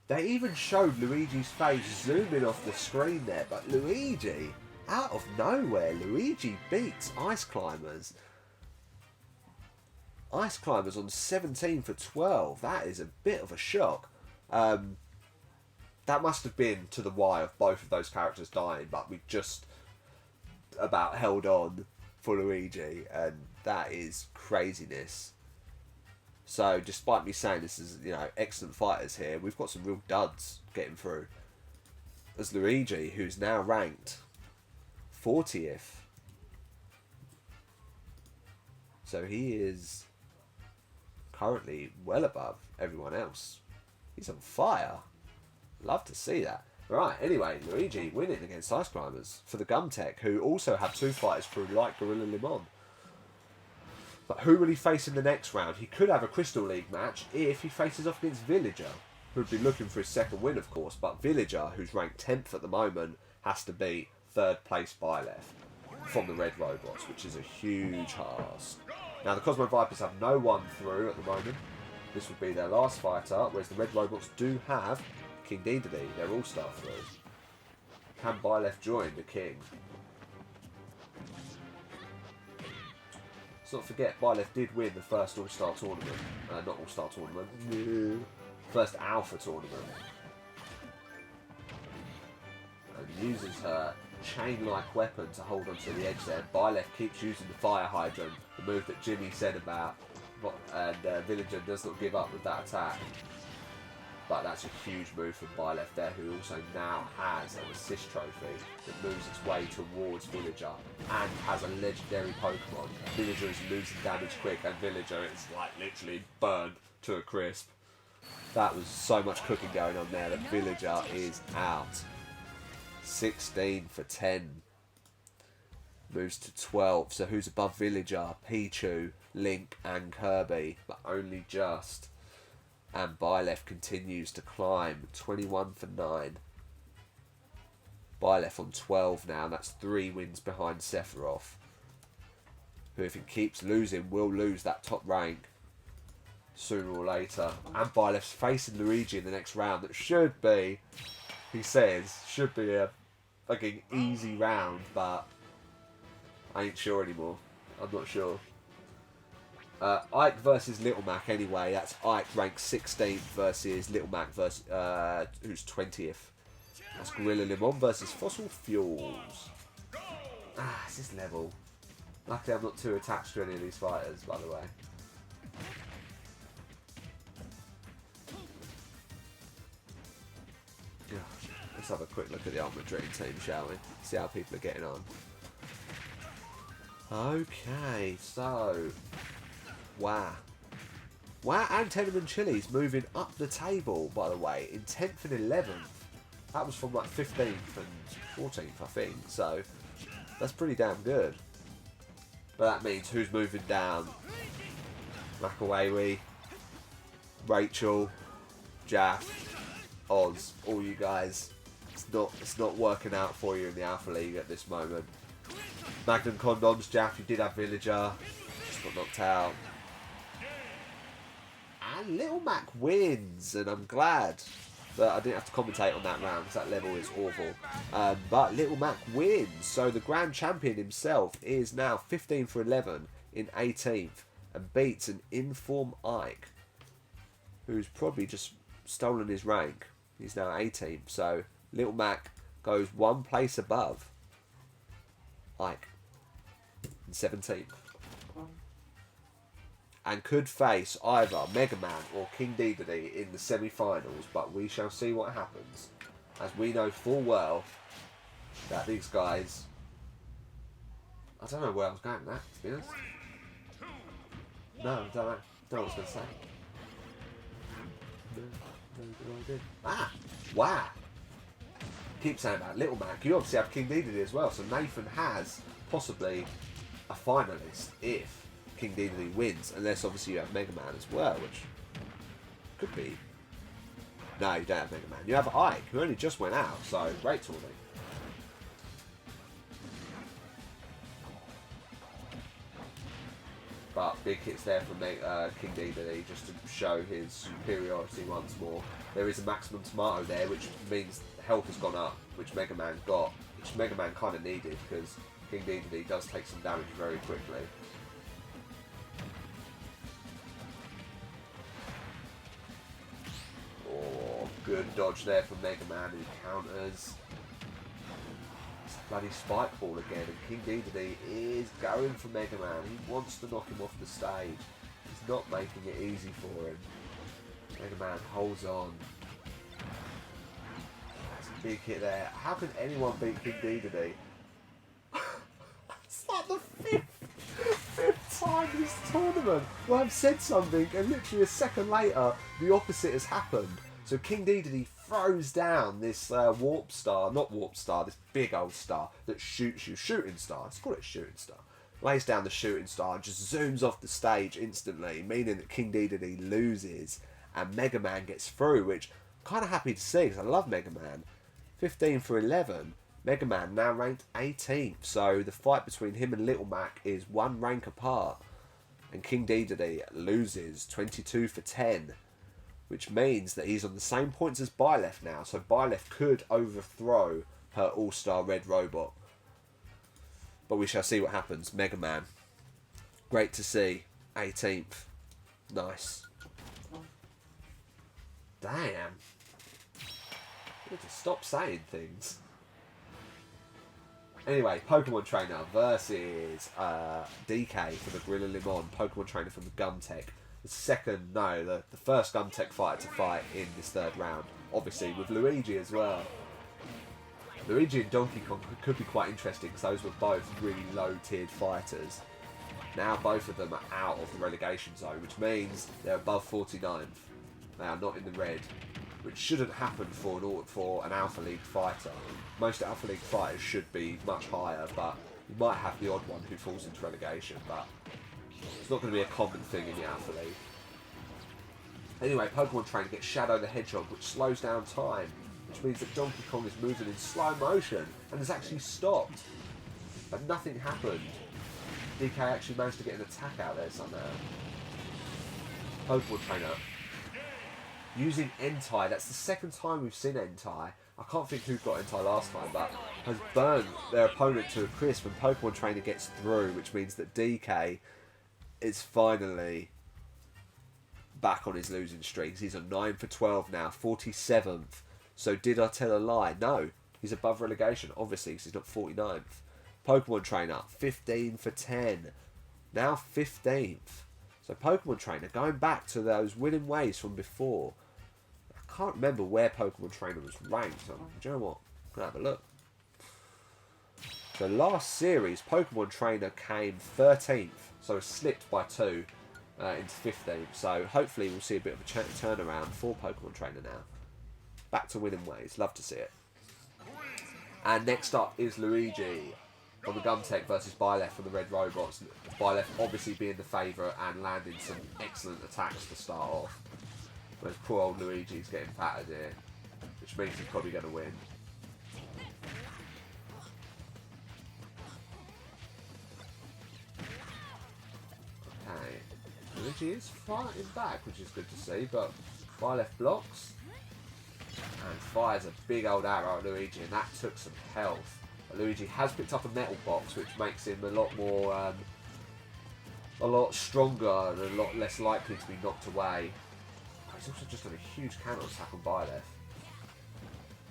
They even showed Luigi's face zooming off the screen there, but Luigi, out of nowhere, Luigi beats Ice Climbers. Ice Climbers on 17 for 12. That is a bit of a shock. That must have been to the wire of both of those characters dying, but we just about held on for Luigi, and that is craziness. So, despite me saying this is, you know, excellent fighters here, we've got some real duds getting through. As Luigi, who's now ranked 40th. So he is currently well above everyone else. He's on fire. Love to see that. Right, anyway, Luigi winning against Ice Climbers for the Gumtech, who also have 2 fighters through like Gorilla Limon. But who will he face in the next round? He could have a Crystal League match if he faces off against Villager, who would be looking for his 2nd win, of course. But Villager, who's ranked 10th at the moment, has to beat 3rd place Byleth from the Red Robots, which is a huge task. Now, the Cosmo Vipers have no one through at the moment. This would be their last fighter, whereas the Red Robots do have King Dedede, their All-Star through. Can Byleth join the King? Let's not forget, Byleth did win the first All-Star tournament. Not All-Star tournament. No. First Alpha tournament. And uses her chain-like weapon to hold onto the edge there. Byleth keeps using the Fire Hydrant, the move that Jimmy said about, and Villager does not give up with that attack. But that's a huge move from Byleth there, who also now has an assist trophy that moves its way towards Villager and has a legendary Pokemon. Villager is losing damage quick, and Villager is like literally burned to a crisp. That was so much cooking going on there that Villager is out. 16 for 10. Moves to 12. So who's above Villager? Pichu, Link and Kirby, but only just. And Byleth continues to climb. 21 for 9. Byleth on 12 now. That's 3 wins behind Sephiroth, who if he keeps losing will lose that top rank. sooner or later. And Byleth's facing Luigi in the next round. That should be, he says, should be a fucking easy round, but I ain't sure anymore. I'm not sure. Ike versus Little Mac anyway. That's Ike ranked 16th versus Little Mac versus who's 20th. That's Gorilla Limon versus Fossil Fuels. It's this level. Luckily I'm not too attached to any of these fighters, by the way. Let's have a quick look at the Ultimate Dream Team, shall we? See how people are getting on. Okay, so wow and Tenement Chili's moving up the table, by the way, in 10th and 11th. That was from like 15th and 14th, I think, so that's pretty damn good. But that means who's moving down? Makawewi, Rachel, Jaff, Oz, all you guys. It's not working out for you in the Alpha League at this moment. Magnum Condoms, Jaff, you did have Villager, just got knocked out. And Little Mac wins, and I'm glad that I didn't have to commentate on that round because that level is awful. But Little Mac wins, so the Grand Champion himself is now 15 for 11 in 18th and beats an in-form Ike, who's probably just stolen his rank. He's now 18th, so Little Mac goes one place above Ike in 17th. And could face either Mega Man or King Dedede in the semi-finals, but we shall see what happens, as we know full well that these guys... I don't know where I was going with that, to be honest. No, I don't know what I was going to say. No, wow! Keep saying about Little Mac. You obviously have King Dedede as well, so Nathan has possibly a finalist if King Dedede wins, unless obviously you have Mega Man as well, which could be. No, you don't have Mega Man. You have Ike, who only just went out, so great tournament. But big hits there from King Dedede just to show his superiority once more. There is a maximum tomato there, which means health has gone up, which Mega Man got, which Mega Man kind of needed because King Dedede does take some damage very quickly. Oh, good dodge there from Mega Man, who counters. It's a bloody spike ball again, and King Dedede is going for Mega Man. He wants to knock him off the stage. He's not making it easy for him. Mega Man holds on. That's a big hit there. How can anyone beat King Dedede? It's like the fifth time this tournament where I've said something and literally a second later the opposite has happened. So King Dedede throws down this warp star, not warp star, this big old star that shoots you, shooting star, let's call it shooting star. Lays down the shooting star and just zooms off the stage instantly, meaning that King Dedede loses and Mega Man gets through, which I'm kind of happy to see because I love Mega Man. 15 for 11. Mega Man now ranked 18th, so the fight between him and Little Mac is one rank apart. And King Dedede loses 22 for 10, which means that he's on the same points as Byleth now, so Byleth could overthrow her All-Star Red Robot. But we shall see what happens. Mega Man, great to see, 18th, nice. Damn. You need to stop saying things. Anyway, Pokemon Trainer versus DK for the Gorilla Limon, Pokemon Trainer from the Gumtech. The first Gumtech fighter to fight in this third round. Obviously with Luigi as well. Luigi and Donkey Kong could be quite interesting because those were both really low-tiered fighters. Now both of them are out of the relegation zone, which means they're above 49th. They are not in the red, which shouldn't happen for an Alpha League fighter. Most Alpha League fighters should be much higher, but you might have the odd one who falls into relegation, but it's not going to be a common thing in the Alpha League. Anyway, Pokemon Trainer gets Shadow the Hedgehog, which slows down time, which means that Donkey Kong is moving in slow motion and has actually stopped. But nothing happened. DK actually managed to get an attack out there somehow. Pokemon Trainer using Entei. That's the second time we've seen Entei. I can't think who got Entei last time, but has burned their opponent to a crisp when Pokemon Trainer gets through, which means that DK is finally back on his losing streaks. He's on 9 for 12 now, 47th. So did I tell a lie? No, he's above relegation, obviously, because he's not 49th. Pokemon Trainer, 15 for 10. Now 15th. So Pokemon Trainer going back to those winning ways from before. I can't remember where Pokemon Trainer was ranked. So, do you know what? I'm going to have a look. So last series, Pokemon Trainer came 13th. So it slipped by 2 into 15th. So hopefully we'll see a bit of a turnaround for Pokemon Trainer now. Back to winning ways. Love to see it. And next up is Luigi on the Gumtech versus Byleth for the Red Robots. Byleth obviously being the favourite and landing some excellent attacks to start off. Whereas poor old Luigi's getting battered here, which means he's probably going to win. Okay, Luigi is fighting back, which is good to see, but Byleth blocks and fires a big old arrow at Luigi, and that took some health. Luigi has picked up a metal box, which makes him a lot stronger and a lot less likely to be knocked away. He's also just done a huge counter attack on Byleth,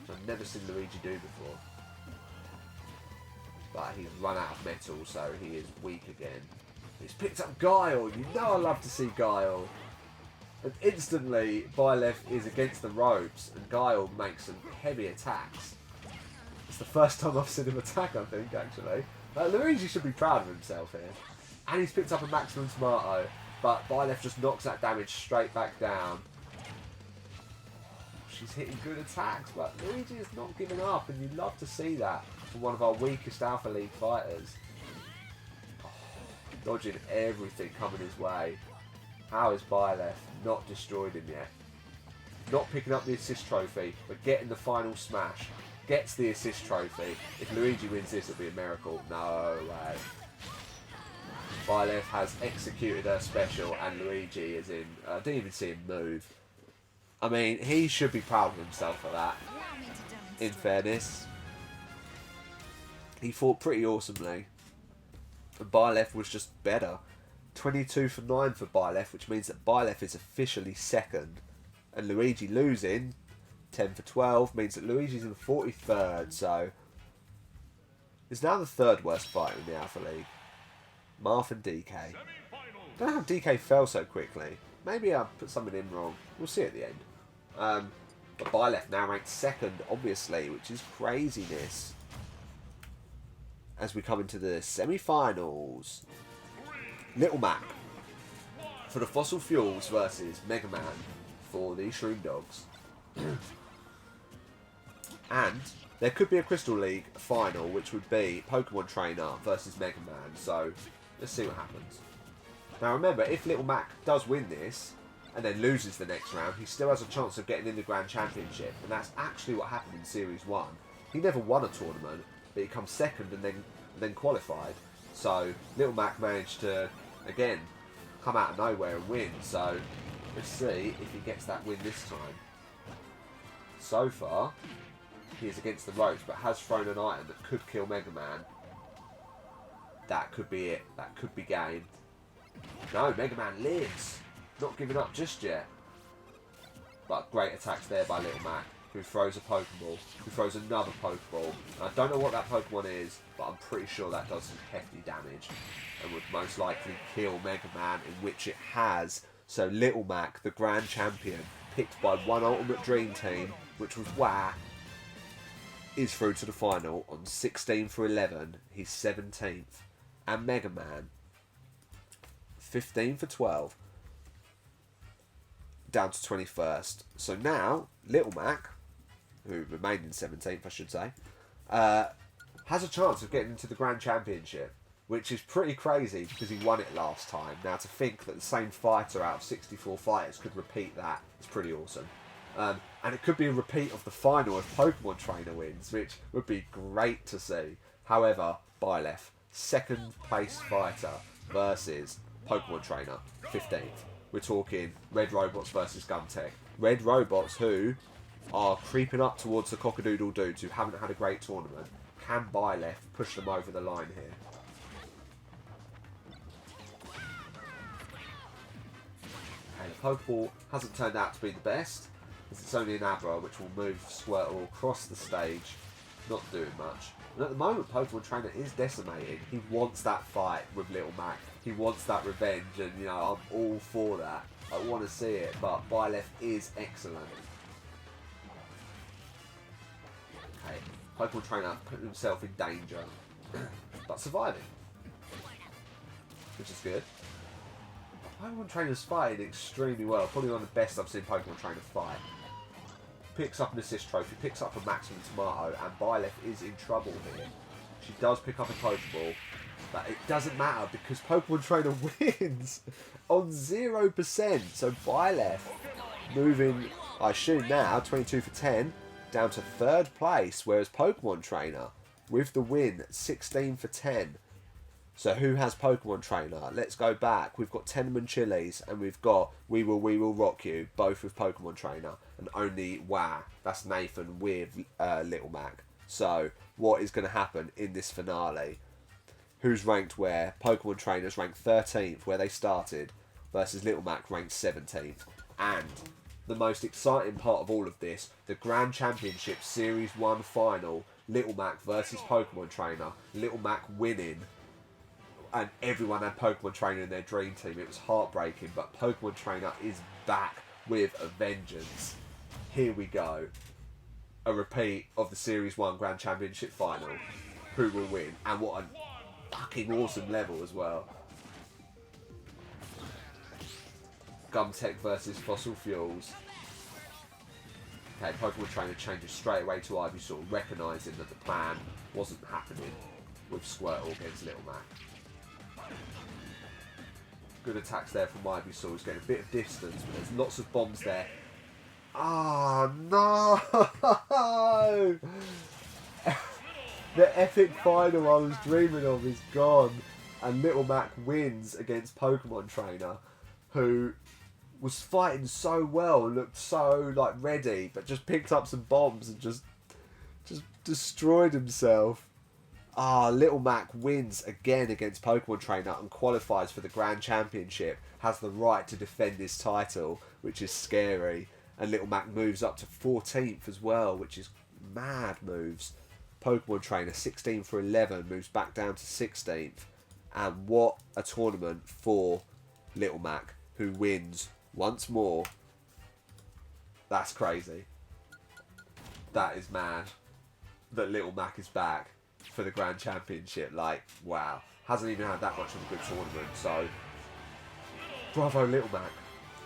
which I've never seen Luigi do before. But he's run out of metal, so he is weak again. He's picked up Guile. You know I love to see Guile. And instantly, Byleth is against the ropes, and Guile makes some heavy attacks. It's the first time I've seen him attack, I think, actually. Luigi should be proud of himself here. And he's picked up a maximum tomato, but Byleth just knocks that damage straight back down. She's hitting good attacks, but Luigi is not giving up, and you love to see that from one of our weakest Alpha League fighters. Oh, dodging everything coming his way. How is Byleth not destroyed him yet? Not picking up the assist trophy, but getting the final smash. Gets the assist trophy. If Luigi wins this, it'll be a miracle. No way. Byleth has executed her special, and Luigi is in. I didn't even see him move. I mean, he should be proud of himself for that. In fairness, he fought pretty awesomely, and Byleth was just better. 22 for 9 for Byleth, which means that Byleth is officially second, and Luigi losing 10 for 12 means that Luigi's in 43rd, so he's now the third worst fighter in the Alpha League. Marth and DK. I don't know how DK fell so quickly. Maybe I put something in wrong. We'll see at the end. But Byleth now ranked second, obviously, which is craziness. As we come into the semi-finals. Little Mac for the Fossil Fuels versus Mega Man for the Shroom Dogs. And there could be a Crystal League final, which would be Pokemon Trainer versus Mega Man. So let's see what happens. Now remember, if Little Mac does win this and then loses the next round, he still has a chance of getting in the Grand Championship, and that's actually what happened in Series 1. He never won a tournament, but he comes second and then qualified. So Little Mac managed to again come out of nowhere and win. So let's see if he gets that win this time. So far, he is against the ropes, but has thrown an item that could kill Mega Man. That could be it. That could be game. No, Mega Man lives. Not giving up just yet. But great attacks there by Little Mac, who throws a Pokeball, who throws another Pokeball. And I don't know what that Pokemon is, but I'm pretty sure that does some hefty damage and would most likely kill Mega Man, in which it has. So Little Mac, the Grand Champion, picked by one Ultimate Dream Team, which was WA, is through to the final on 16 for 11. He's 17th. And Mega Man, 15 for 12. Down to 21st. So now, Little Mac, who remained in 17th, I should say, has a chance of getting into the Grand Championship, which is pretty crazy because he won it last time. Now, to think that the same fighter out of 64 fighters could repeat that is pretty awesome. And it could be a repeat of the final if Pokemon Trainer wins, which would be great to see. However, Byleth, second place fighter versus Pokemon Trainer, 15th. we're talking Red Robots versus Gumtech. Red Robots, who are creeping up towards the Cockadoodle Dudes, who haven't had a great tournament, can buy left, push them over the line here. Okay, the Pokeball hasn't turned out to be the best, as it's only an Abra, which will move Squirtle across the stage, not doing much. And at the moment, Pokemon Trainer is decimating. He wants that fight with Little Mac. He wants that revenge, and you know, I'm all for that. I want to see it, but Byleth is excellent. Okay, Pokemon Trainer putting himself in danger, but surviving, which is good. Pokemon Trainer's fighting extremely well. Probably one of the best I've seen Pokemon Trainer fight. Picks up an assist trophy, picks up a maximum tomato, and Byleth is in trouble here. She does pick up a Pokeball, but it doesn't matter because Pokemon Trainer wins on 0%. So Byleth moving, I assume now, 22 for 10, down to 3rd place, whereas Pokemon Trainer with the win, 16 for 10. So who has Pokemon Trainer? Let's go back. We've got Tenement Chili's and we've got We Will Rock You, both with Pokemon Trainer. And only that's Nathan with Little Mac. So what is going to happen in this finale? Who's ranked where? Pokemon Trainer's ranked 13th, where they started, versus Little Mac ranked 17th. And the most exciting part of all of this, the Grand Championship Series 1 final, Little Mac versus Pokemon Trainer. Little Mac winning. And everyone had Pokemon Trainer in their dream team. It was heartbreaking, but Pokemon Trainer is back with a vengeance. Here we go. A repeat of the Series 1 Grand Championship final. Who will win? And what a fucking awesome level as well. Gumtech versus Fossil Fuels. Okay, Pokemon Trainer changes straight away to Ivysaur, recognising that the plan wasn't happening with Squirtle against Little Mac. Good attacks there from Ivysaur. He's getting a bit of distance, but there's lots of bombs there. Ah, no! The epic final I was dreaming of is gone. And Little Mac wins against Pokemon Trainer, who was fighting so well and looked so like ready, but just picked up some bombs and just destroyed himself. Little Mac wins again against Pokemon Trainer and qualifies for the Grand Championship. Has the right to defend his title, which is scary. And Little Mac moves up to 14th as well, which is mad moves. Pokemon Trainer 16 for 11 moves back down to 16th. And what a tournament for Little Mac, who wins once more. That's crazy. That is mad that Little Mac is back for the Grand Championship. Like, wow. Hasn't even had that much of a good tournament, so bravo Little Mac.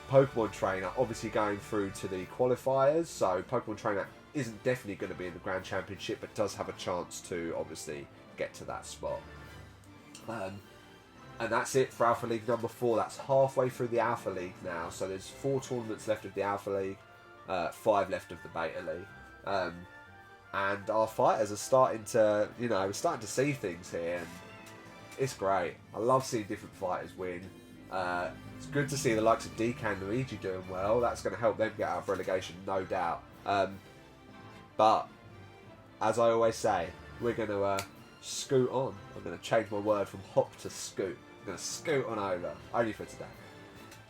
Pokemon Trainer obviously going through to the qualifiers, so Pokemon Trainer isn't definitely going to be in the Grand Championship, but does have a chance to obviously get to that spot. And that's it for Alpha League number 4. That's halfway through the Alpha League now, so there's 4 tournaments left of the Alpha League, 5 left of the Beta League. And our fighters are starting to, we're starting to see things here, and it's great. I love seeing different fighters win. It's good to see the likes of DK and Luigi doing well. That's going to help them get out of relegation, no doubt. But, as I always say, we're going to scoot on. I'm going to change my word from hop to scoot. I'm going to scoot on over, only for today,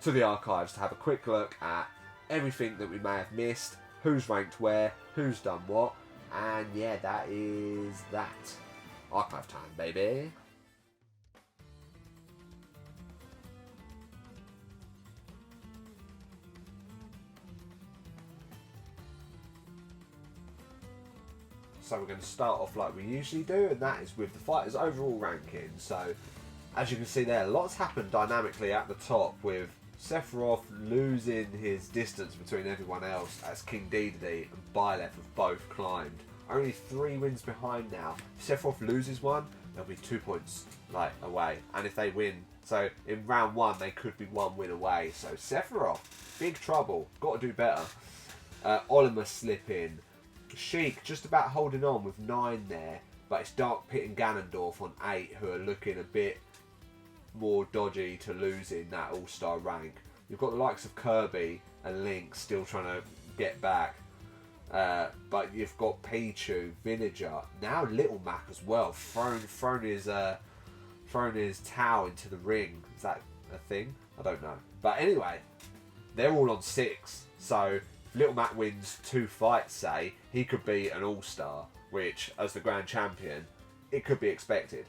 to the archives to have a quick look at everything that we may have missed, who's ranked where, who's done what. And yeah, that is that. Archive time, baby. So we're going to start off like we usually do, and that is with the fighters' overall ranking. So, as you can see there, lots happened dynamically at the top, with Sephiroth losing his distance between everyone else as King Dedede and Byleth have both climbed. Only 3 wins behind now. If Sephiroth loses one, they'll be 2 points away. And if they win, so in round 1 they could be 1 win away. So Sephiroth, big trouble. Got to do better. Olimar slipping. Sheik just about holding on with 9 there, but it's Dark Pit and Ganondorf on 8 who are looking a bit more dodgy to losing that all-star rank. you've got the likes of Kirby and Link still trying to get back. But you've got Pichu, Villager, now Little Mac as well, thrown his towel into the ring. Is that a thing? I don't know. But anyway, they're all on 6. So if Little Mac wins 2 fights, say, he could be an all-star, which, as the Grand Champion, it could be expected.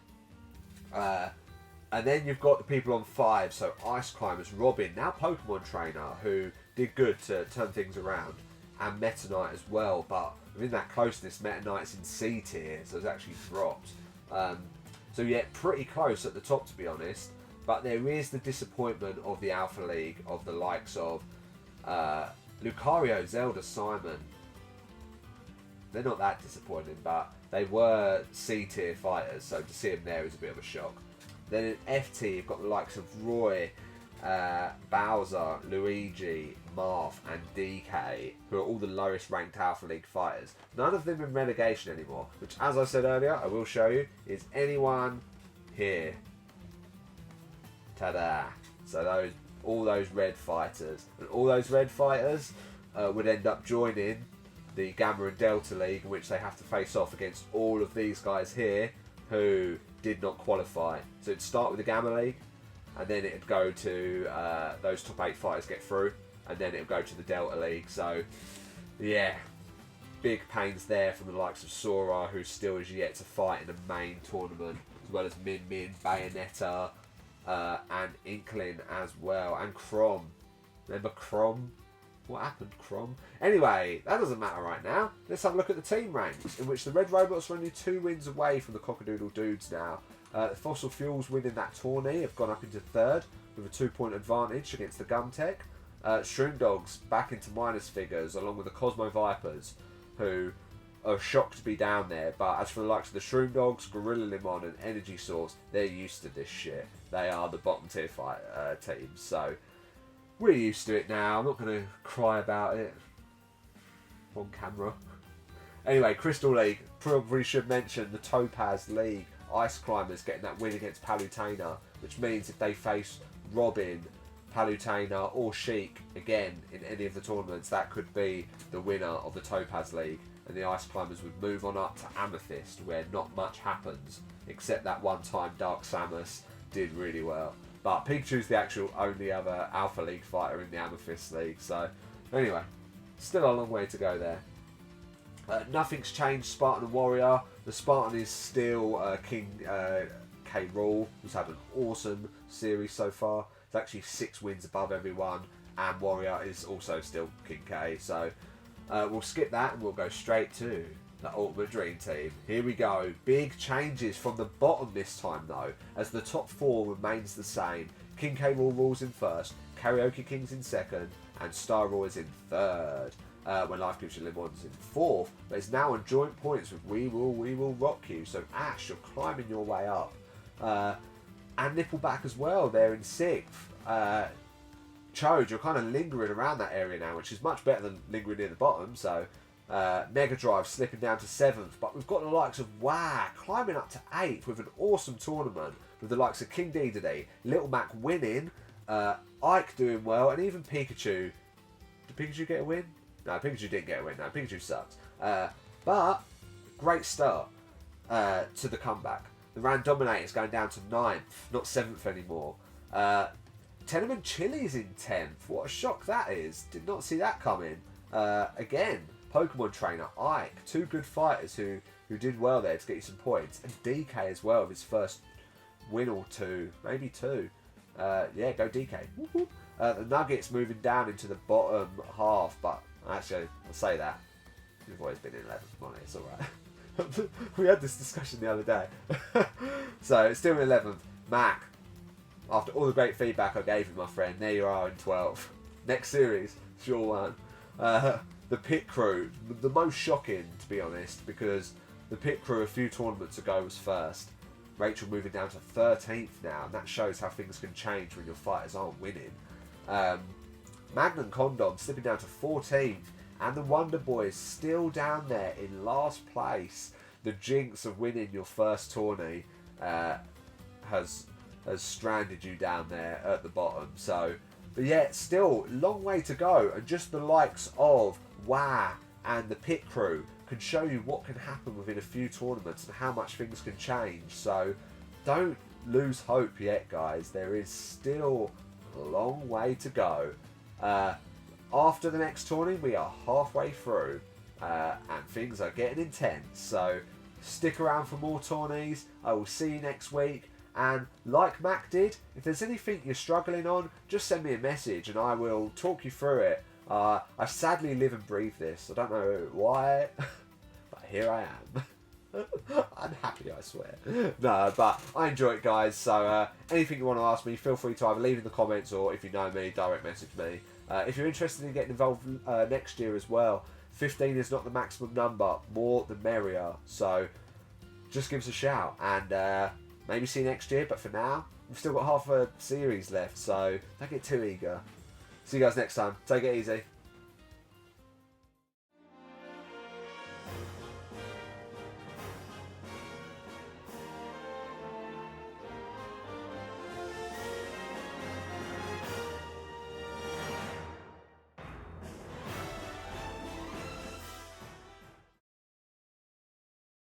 And then you've got the people on 5, so Ice Climbers, Robin, now Pokemon Trainer, who did good to turn things around, and Meta Knight as well, but within that closeness, Meta Knight's in C tier, so it's actually dropped. So yeah, pretty close at the top, to be honest, but there is the disappointment of the Alpha League, of the likes of Lucario, Zelda, Simon. They're not that disappointing, but they were C tier fighters, so to see them there is a bit of a shock. Then in FT, you've got the likes of Roy, Bowser, Luigi, Marth and DK, who are all the lowest ranked Alpha League fighters. None of them in relegation anymore, which, as I said earlier, I will show you, is anyone here. Ta-da! So all those red fighters, and all those red fighters would end up joining the Gamma and Delta League, in which they have to face off against all of these guys here who did not qualify. So it'd start with the Gamma League, and then it'd go to those top 8 fighters get through, and then it'd go to the Delta League. So yeah, big pains there from the likes of Sora, who still is yet to fight in the main tournament, as well as Min Min, Bayonetta, and Inkling as well, and Chrom. Remember Chrom? What happened, Chrom? Anyway, that doesn't matter right now. Let's have a look at the team ranks, in which the Red Robots are only 2 wins away from the Cockadoodle Dudes now. The Fossil Fuels winning that tourney have gone up into 3rd with a 2-point advantage against the Gumtech. Shroom Dogs back into minus figures, along with the Cosmo Vipers, who are shocked to be down there. But as for the likes of the Shroom Dogs, Gorilla Limon and Energy Source, they're used to this shit. They are the bottom tier teams, so we're used to it now. I'm not going to cry about it on camera. Anyway, Crystal League, probably should mention the Topaz League. Ice Climbers getting that win against Palutena, which means if they face Robin, Palutena or Sheik again in any of the tournaments, that could be the winner of the Topaz League, and the Ice Climbers would move on up to Amethyst, where not much happens, except that one time Dark Samus did really well. But Pikachu's the actual only other Alpha League fighter in the Amethyst League, so anyway, still a long way to go there. Nothing's changed Spartan and Warrior. The Spartan is still King K. Rool, who's had an awesome series so far. It's actually 6 wins above everyone, and Warrior is also still King K. So we'll skip that and we'll go straight to the Ultimate Dream Team. Here we go. Big changes from the bottom this time though, as the top 4 remains the same. King K. Rool rules in 1st, Karaoke King's in 2nd, and Star Raw is in 3rd. When Life Gives You Lemon's in 4th, but it's now on joint points with We Will Rock You. So Ash, you're climbing your way up. And Nippleback as well, they're in 6th. Chode, you're kind of lingering around that area now, which is much better than lingering near the bottom. So Mega Drive slipping down to 7th, but we've got the likes of Wah climbing up to 8th with an awesome tournament, with the likes of King Dedede, Little Mac winning, Ike doing well, and even Pikachu. Did Pikachu get a win? No, Pikachu didn't get a win. No, Pikachu sucks. But great start to the comeback. The Randominator's going down to 9th, not 7th anymore. Tenement Chili's in 10th. What a shock that is. Did not see that coming. Again, Pokemon Trainer, Ike. 2 good fighters who did well there to get you some points. And DK as well with his first win or 2. Maybe 2. Yeah, go DK. The Nuggets moving down into the bottom half, but actually, I'll say that. We've always been in 11th, Money, it's alright. We had this discussion the other day. So, it's still in 11th. Mac, after all the great feedback I gave you, my friend, there you are in 12th. Next series, sure one. The Pit Crew, the most shocking, to be honest, because the Pit Crew a few tournaments ago was 1st. Rachel moving down to 13th now, and that shows how things can change when your fighters aren't winning. Magnum Condom slipping down to 14th, and the Wonder Boys still down there in last place. The jinx of winning your first tourney has stranded you down there at the bottom. So But yeah, still, long way to go. And just the likes of WoW and the Pit Crew can show you what can happen within a few tournaments and how much things can change. So don't lose hope yet, guys. There is still a long way to go. After the next tourney, we are halfway through, and things are getting intense. So stick around for more tourneys. I will see you next week. And like Mac did, if there's anything you're struggling on, just send me a message and I will talk you through it. I sadly live and breathe this. I don't know why, but here I am. I'm happy, I swear. No, but I enjoy it, guys. So anything you want to ask me, feel free to either leave in the comments or if you know me, direct message me. If you're interested in getting involved next year as well, 15 is not the maximum number, more the merrier. So just give us a shout and maybe see you next year. But for now, we've still got half a series left, so don't get too eager. See you guys next time. Take it easy.